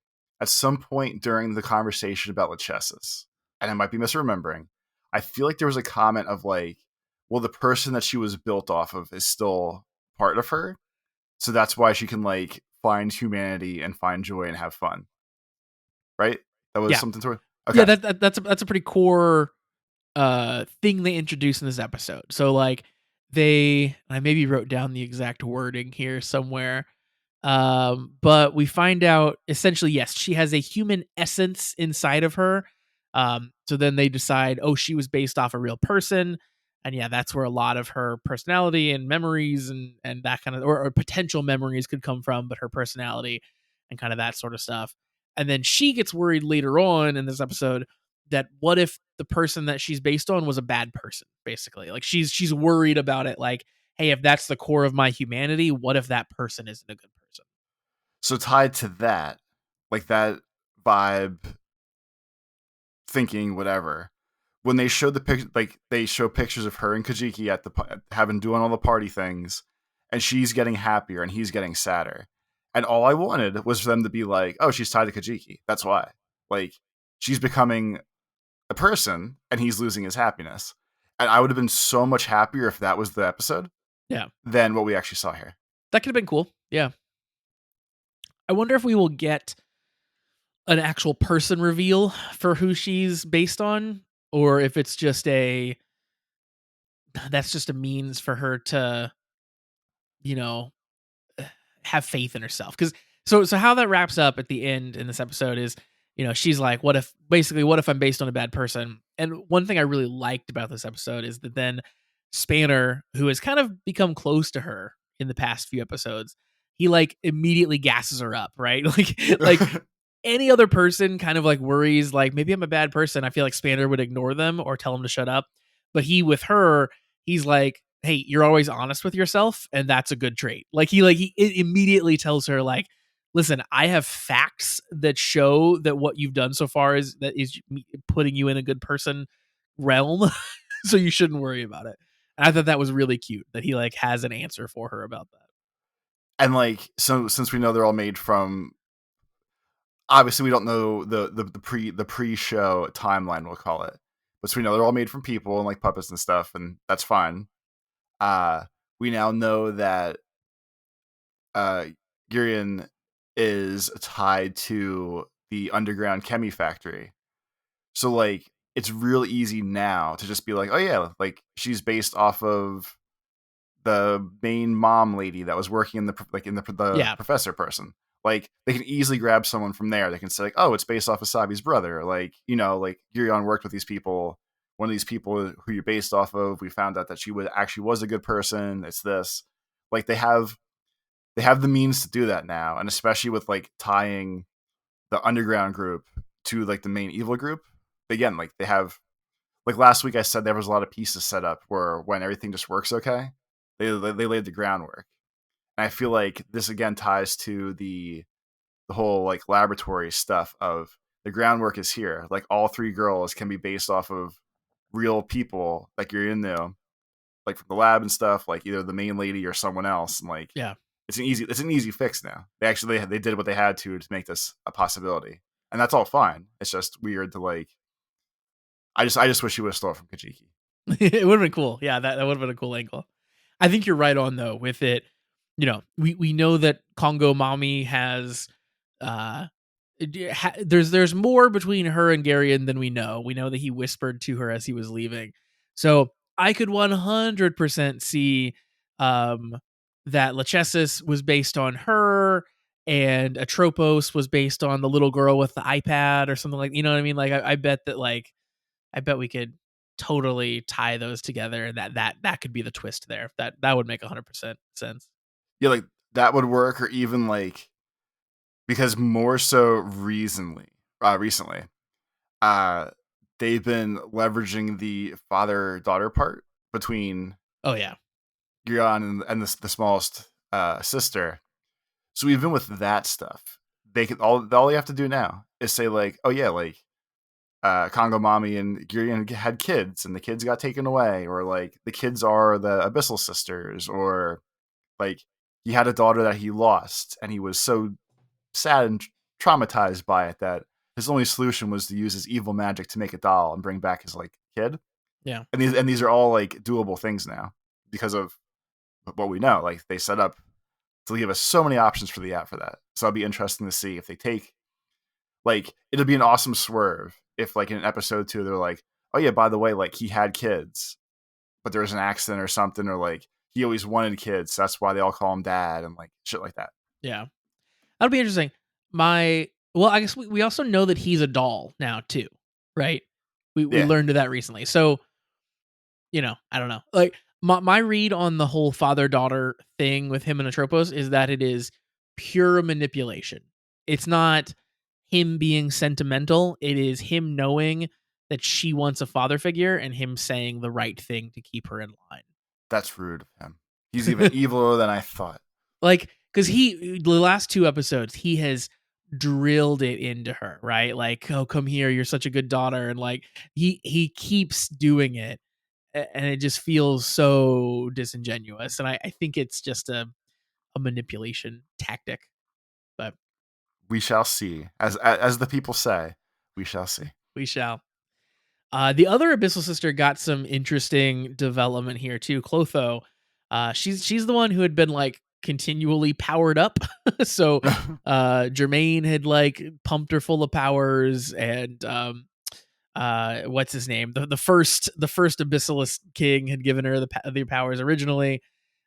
at some point during the conversation about Lachesis, and I might be misremembering, I feel like there was a comment of like, well, the person that she was built off of is still part of her, so that's why she can like find humanity and find joy and have fun. Right? That was Yeah. something sort of Yeah, okay. that's a pretty core thing they introduced in this episode. So like I maybe wrote down the exact wording here somewhere. But we find out essentially, yes, she has a human essence inside of her. So then they decide, oh, she was based off a real person. And yeah, that's where a lot of her personality and memories and that kind of or potential memories could come from, but her personality and kind of that sort of stuff. And then she gets worried later on in this episode that what if the person that she's based on was a bad person, basically. Like she's worried about it, like, hey, if that's the core of my humanity, what if that person isn't a good person? So tied to that, like that vibe, thinking, whatever. When they showed the picture, like they show pictures of her and Kajiki at having doing all the party things, and she's getting happier and he's getting sadder. And all I wanted was for them to be like, "Oh, she's tied to Kajiki. That's why." Like she's becoming a person and he's losing his happiness. And I would have been so much happier if that was the episode Yeah. than what we actually saw here. That could have been cool. Yeah. I wonder if we will get an actual person reveal for who she's based on, or if it's just that's just a means for her to, you know, have faith in herself. Because so how that wraps up at the end in this episode is, she's like, what if I'm based on a bad person? And one thing I really liked about this episode is that then Spanner, who has kind of become close to her in the past few episodes, he like immediately gasses her up, right? Like any other person kind of like worries, like maybe I'm a bad person. I feel like Spanner would ignore them or tell them to shut up. But with her, he's like, hey, you're always honest with yourself, and that's a good trait. Like he immediately tells her, like, listen, I have facts that show that what you've done so far is putting you in a good person realm, so you shouldn't worry about it. And I thought that was really cute that he like has an answer for her about that. And like, so since we know they're all made from, obviously we don't know the pre-show timeline, we'll call it, but so we know they're all made from people and like puppets and stuff, and that's fine. Uh, we now know that uh, Gurion is tied to the underground chemi factory. So like it's real easy now to just be like, oh yeah, like she's based off of the main mom lady that was working in the Yeah, professor person. Like they can easily grab someone from there. They can say like, oh, it's based off of Sabi's brother. Like, you know, like Yurion worked with these people. One of these people who you're based off of, we found out that she was actually was a good person. It's this. Like they have the means to do that now, and especially with like tying the underground group to like the main evil group. Again, like they have, like last week I said there was a lot of pieces set up where when everything just works okay, they laid the groundwork. And I feel like this again ties to the whole like laboratory stuff of the groundwork is here. Like all three girls can be based off of real people like you're in there, like from the lab and stuff, like either the main lady or someone else. And like yeah. it's an easy fix now. They did what they had to make this a possibility. And that's all fine. It's just weird to like I just wish he would have stole it from Kajiki. It would have been cool. Yeah, that would have been a cool angle. I think you're right on though with it. You know, we know that Congo Mommy has uh there's more between her and Garion than we know. We know that he whispered to her as he was leaving. So I could 100% see um that Lachesis was based on her and Atropos was based on the little girl with the iPad or something like, you know what I mean? Like I bet that like I bet we could totally tie those together and that could be the twist there. That would make 100% sense. Yeah, like that would work, or even like because more so recently, uh, they've been leveraging the father daughter part between Oh yeah. Gion and the smallest sister. So even with that stuff, they can all you have to do now is say like, oh yeah, like Congo Mommy and Gurion had kids, and the kids got taken away, or like the kids are the Abyssal sisters, or like he had a daughter that he lost, and he was so sad and traumatized by it that his only solution was to use his evil magic to make a doll and bring back his like kid. Yeah. And these are all like doable things now because of what we know. Like they set up to give us so many options for the app for that. So it'll be interesting to see if they take, like, it'll be an awesome swerve if like in episode 2 they're like, oh yeah, by the way, like he had kids, but there was an accident or something, or like he always wanted kids, so that's why they all call him dad, and like shit like that. Yeah. That'll be interesting. My well, I guess we also know that he's a doll now too, right? We Yeah, learned that recently. So, you know, I don't know. Like my read on the whole father daughter thing with him and Atropos is that it is pure manipulation. It's not him being sentimental. It is him knowing that she wants a father figure and him saying the right thing to keep her in that's rude of him. He's even eviler than I thought. like, because the last 2 episodes, he has drilled it into her, right? Like, oh, come here, you're such a good daughter, and like he keeps doing it, and it just feels so disingenuous. And I think it's just a manipulation tactic, but We shall see. As the people say, we shall see. we shall. The other Abyssal sister got some interesting development here too. Clotho, she's the one who had been like continually powered up. So Jermaine had like pumped her full of powers, and what's his name? The first Abyssalist king had given her the powers originally.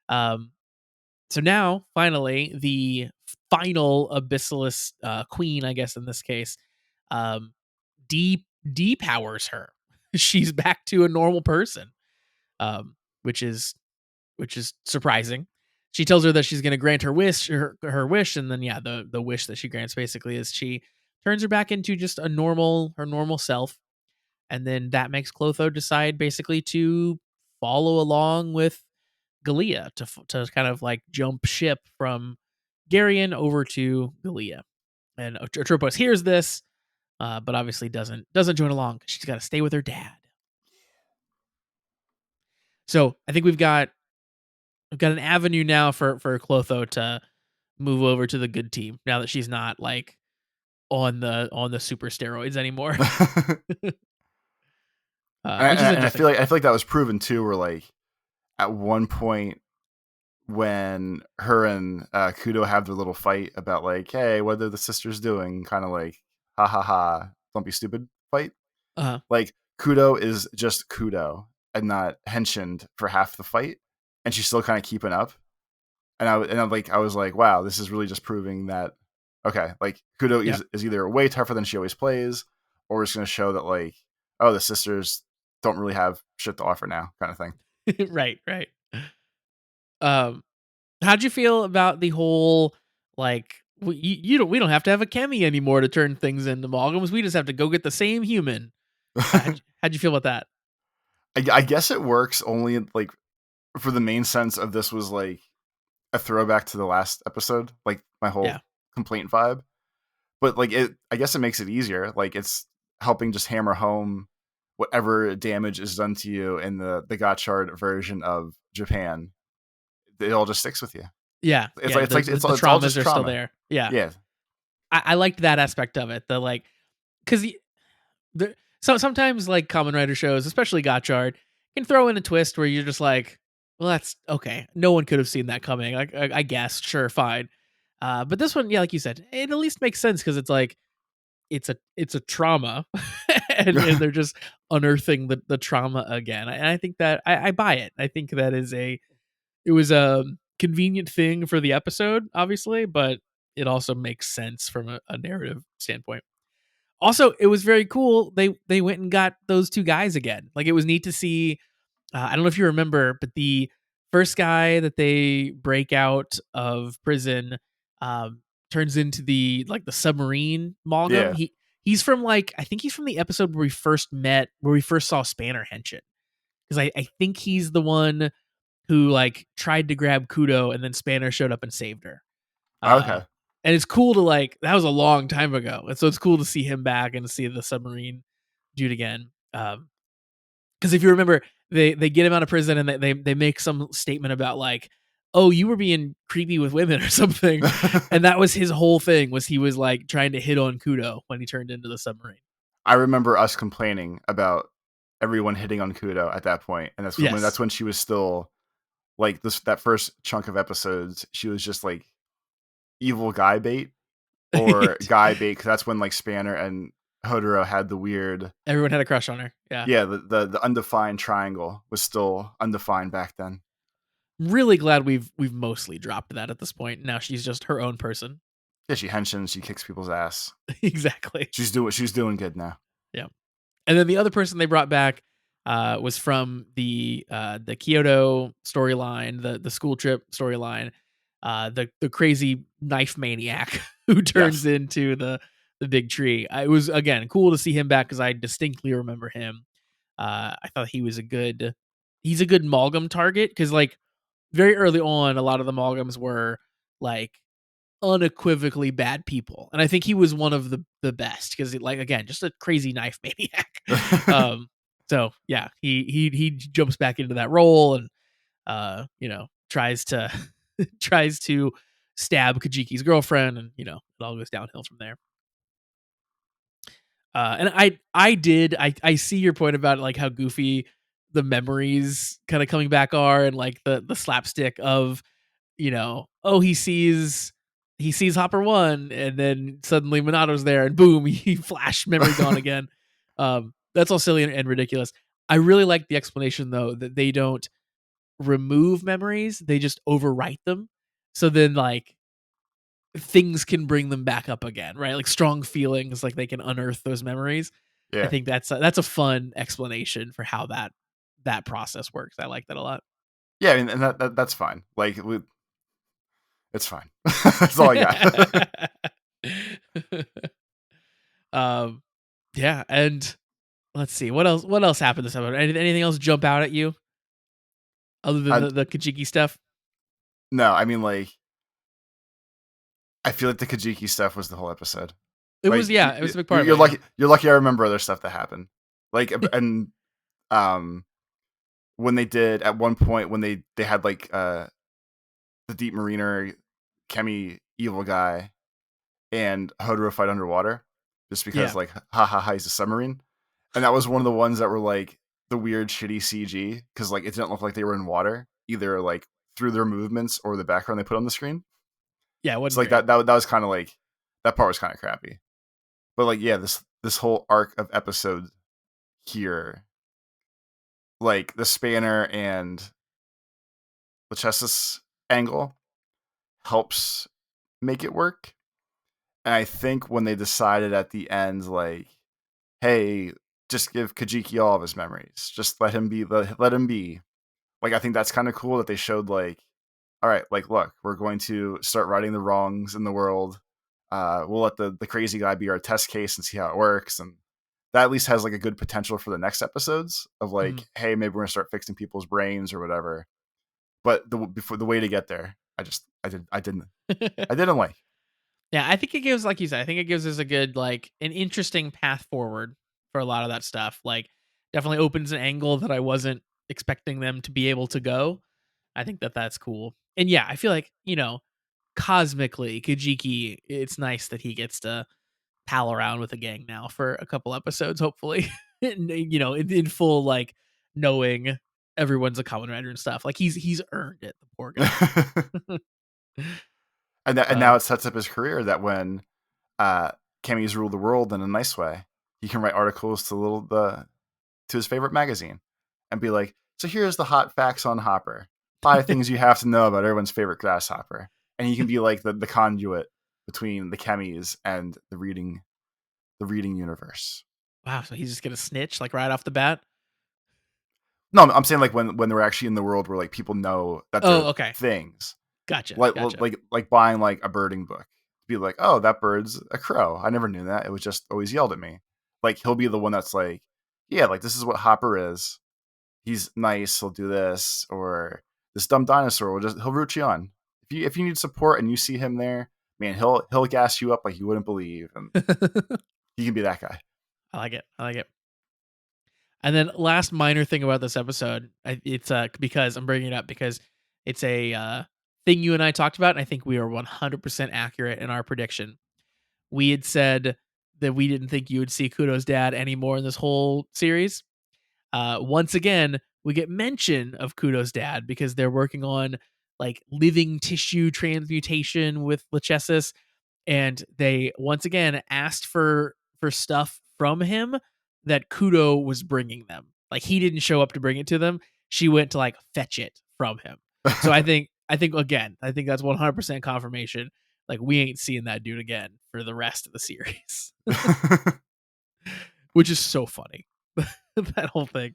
Um, so now finally the final Abyssalist queen, I guess in this case, um, depowers her. She's back to a normal person, um, which is surprising. She tells her that she's going to grant her wish, and then yeah, the wish that she grants basically is she turns her back into just her normal self, and then that makes Clotho decide basically to follow along with Galia to kind of like jump ship from Garion over to Galia. And Atropos hears this, but obviously doesn't join along because she's got to stay with her dad. So I think we've got an avenue now for Clotho to move over to the good team now that she's not like on the super steroids anymore. and, Which is and interesting. I feel like that was proven too. Where like at one point when her and Kudo have their little fight about like, hey, what are the sisters doing? Kind of like, ha ha ha, don't be stupid fight. Uh Like Kudo is just Kudo and not henshined for half the fight, and she's still kind of keeping up. I was like, wow, this is really just proving that okay, like Kudo yeah. is either way tougher than she always plays, or it's going to show that like, oh, the sisters don't really have shit to offer now, kind of thing. Right, right. Um how'd you feel about the whole like we don't have to have a chemi anymore to turn things into amalgams. We just have to go get the same human. How'd you feel about that? I guess it works only like for the main sense of this was like a throwback to the last episode, like my whole Yeah. complaint vibe. But like I guess it makes it easier. Like it's helping just hammer home whatever damage is done to you in the Gotchard version of Japan. It all just sticks with you. Yeah. It's Yeah. like The it's all traumas just are still trauma. there. Yeah. Yeah, I liked that aspect of it. The like because so sometimes like common writer shows, especially Gotchard, can throw in a twist where you're just like, well, that's okay. No one could have seen that coming. I guess, sure, fine. But this one, yeah, like you said, it at least makes sense because it's like it's a trauma, and they're just unearthing the trauma again. And I think that I buy it. I think that it was a convenient thing for the episode, obviously, but it also makes sense from a narrative standpoint. Also, it was very cool. They went and got those two guys again. Like it was neat to see. I don't know if you remember, but the first guy that they break out of prison um, turns into the submarine Malgam. yeah. He's from like I think he's from the episode where we first saw Spanner Henshin because I think he's the one who like tried to grab Kudo and then Spanner showed up and saved her. Uh, Okay. and it's cool to like that was a long time ago, and so it's cool to see him back and to see the submarine dude again. Because if you remember, they get him out of prison and they make some statement about like, oh, you were being creepy with women or something, and that was his whole thing was he was like trying to hit on Kudo when he turned into the submarine. I remember us complaining about everyone hitting on Kudo at that point, and Yes, that's when she was still like this that first chunk of episodes. She was just like evil guy bait or guy bait because that's when like Spanner and Hodoro had the weird everyone had a crush on her. Yeah, yeah the undefined triangle was still undefined back then. really glad we've mostly dropped that at this point. Now she's just her own person. Yeah, she henshins, she kicks people's ass. Exactly. She's doing good now. Yeah. And then the other person they brought back was from the Kyoto storyline, the school trip storyline, the crazy knife maniac who turns Yes. into the big tree. It was again cool to see him back because I distinctly remember him. I thought he's a good amalgam target because like very early on, a lot of the amalgams were like unequivocally bad people, and I think he was one of the best because like again, just a crazy knife maniac. um, so yeah, he jumps back into that role and tries to tries to stab Kajiki's girlfriend, and it all goes downhill from there. And I see your point about like how goofy the memories kind of coming back are, and like the slapstick of oh, he sees Hopper 1 and then suddenly Monato's there and boom, he flash memory gone again. That's all silly and ridiculous. I really like the explanation though that they don't remove memories, they just overwrite them. So then like things can bring them back up again, right? Like strong feelings, like they can unearth those memories. I Yeah. think that's a fun explanation for how that process works. I like that a lot. Yeah, I mean, and that's fine. Like it's fine. That's all I got. um, yeah, and let's see what else. What else happened this episode? Anything else jump out at you other than I, the Kajiki stuff? no, I mean like I feel like the Kajiki stuff was the whole episode. It Like was it was a big part of it. Yeah, you're lucky I remember other stuff that happened. Like and um when they did at one point when they had like the deep mariner Kemi evil guy and Hodoro fight underwater just because Yeah. like ha ha ha he's a submarine. And that was one of the ones that were like the weird shitty CG because like it didn't look like they were in water either like through their movements or the background they put on the screen. Yeah, it wasn't So like great. that was kind of like that part was kind of crappy. But like yeah, this whole arc of episode here, like the Spanner and Lachesis angle helps make it work. And I think when they decided at the end, like, hey, just give Kajiki all of his memories, just let him be, let him be. Like, I think that's kind of cool that they showed, like, all right, like, look, we're going to start righting the wrongs in the world. We'll let the crazy guy be our test case and see how it works, and that at least has like a good potential for the next episodes of Mhm. like, hey, maybe we're gonna start fixing people's brains or whatever. But before the way to get there, I didn't like. Yeah, I think it gives, like you said, I think it gives us a good, like, an interesting path forward for a lot of that stuff. Like, definitely opens an angle that I wasn't expecting them to be able to go. I think that that's cool. And yeah, I feel like, cosmically, Kajiki, it's nice that he gets to pal around with the gang now for a couple episodes, hopefully. And, in full, like, knowing everyone's a common writer and stuff. Like, he's earned it, the poor guy. And Uh, now it sets up his career that when uh, Kami's rule the world in a nice way, he can write articles to his favorite magazine and be like, so here's the hot facts on Hopper. 5 things you have to know about everyone's favorite grasshopper. And he can be like the conduit between the chemis and the reading universe. wow, so he's just gonna snitch, like, right off the bat? No, I'm saying like when they're actually in the world where like people know that they're Oh, okay. things. Gotcha, Like gotcha. like buying like a birding book. Be like, oh, that bird's a crow. I never knew that. It was just always yelled at me. Like he'll be the one that's like, yeah, like this is what Hopper is. He's nice. He'll do this, or this dumb dinosaur will just he'll root you on. If you need support and you see him there, man, he'll gas you up like you wouldn't believe, and he can be that guy. I like it, I like it. And then last minor thing about this episode, it's, because I'm bringing it up because it's a, thing you and I talked about, and I think we are 100% accurate in our prediction. We had said that we didn't think you would see Kudo's dad anymore in this whole series. Once again, we get mention of Kudo's dad because they're working on, like, living tissue transmutation with Lachesis, and they once again asked for stuff from him that Kudo was bringing them. Like, he didn't show up to bring it to them. She went to, like, fetch it from him. So I think again, I think that's 100% confirmation. Like, we ain't seeing that dude again for the rest of the series, which is so funny. That whole thing.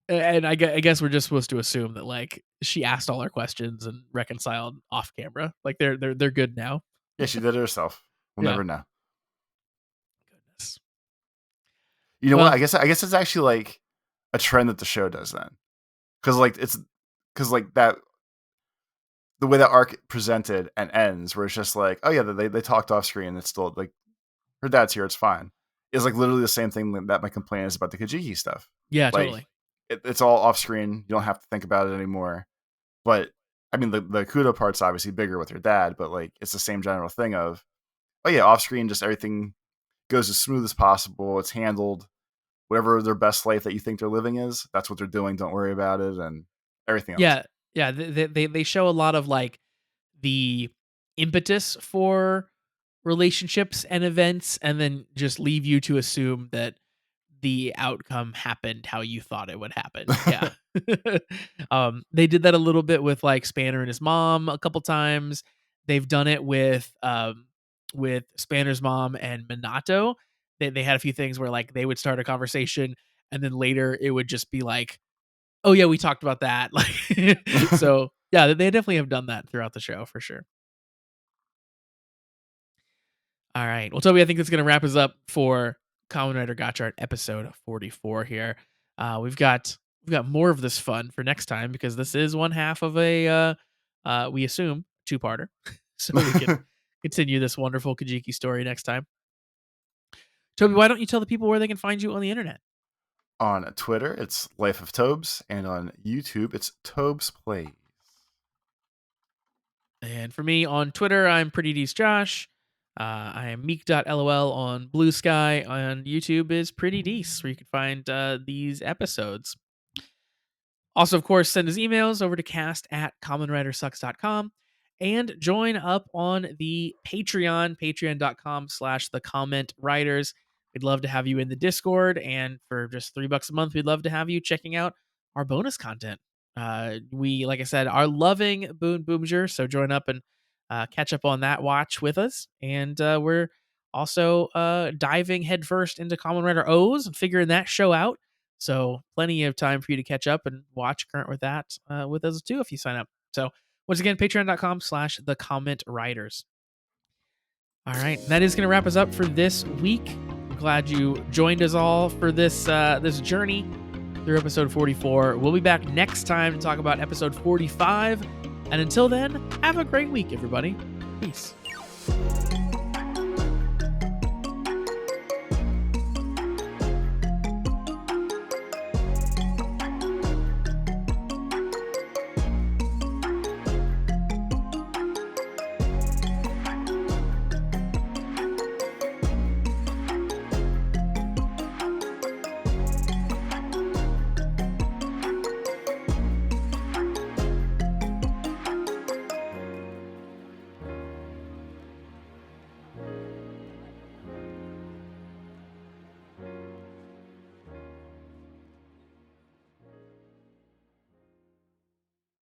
And I guess we're just supposed to assume that, like, she asked all her questions and reconciled off camera. Like, they're good now. Yeah, she did it herself. We'll Yeah. never know. Goodness. You know what? Well, I guess it's actually like a trend that the show does then, because like it's because like that the way that arc presented and ends, where it's just like, oh yeah, they talked off screen. It's still like her dad's here. It's fine. Is like literally the same thing that my complaint is about the Kajiki stuff. yeah, Like totally. it's all off screen. You don't have to think about it anymore. But I mean, the Kudo part's obviously bigger with her dad, but like it's the same general thing of, oh yeah, off screen, just everything goes as smooth as possible. It's handled. Whatever their best life that you think they're living is, that's what they're doing. Don't worry about it, and everything else. Yeah, yeah. They show a lot of, like, the impetus for relationships and events, and then just leave you to assume that the outcome happened how you thought it would happen. Yeah. They did that a little bit with, like, Spanner and his mom a couple times. They've done it with Spanner's mom and Minato. They had a few things where, like, they would start a conversation and then later it would just be like, "Oh yeah, we talked about that." Like, so yeah, they definitely have done that throughout the show for sure. All right. Well, Toby, I think that's going to wrap us up for Kamen Rider Gotchard episode 44 here. We've got more of this fun for next time because this is one half of a we assume two-parter. So we can continue this wonderful Kajiki story next time. Toby, why don't you tell the people where they can find you on the internet? On Twitter, it's Life of Tobes, and on YouTube, it's Tobes Plays. And for me on Twitter, I'm Pretty Dece Josh. I am meek.lol on Blue Sky. On YouTube is Pretty Dece, where you can find these episodes. Also, of course, send us emails over to cast@commonwritersucks.com and join up on the Patreon, patreon.com/the comment writers. We'd love to have you in the Discord, and for just $3 a month, we'd love to have you checking out our bonus content. We, like I said, are loving Boon Boomjer, so join up and catch up on that watch with us. And we're also diving headfirst into Common Writer O's and figuring that show out. So plenty of time for you to catch up and watch current with that with us too if you sign up. So once again, patreon.com/the comment writers. All right, that is going to wrap us up for this week. I'm glad you joined us all for this this journey through episode 44. We'll be back next time to talk about episode 45. And until then, have a great week, everybody. Peace.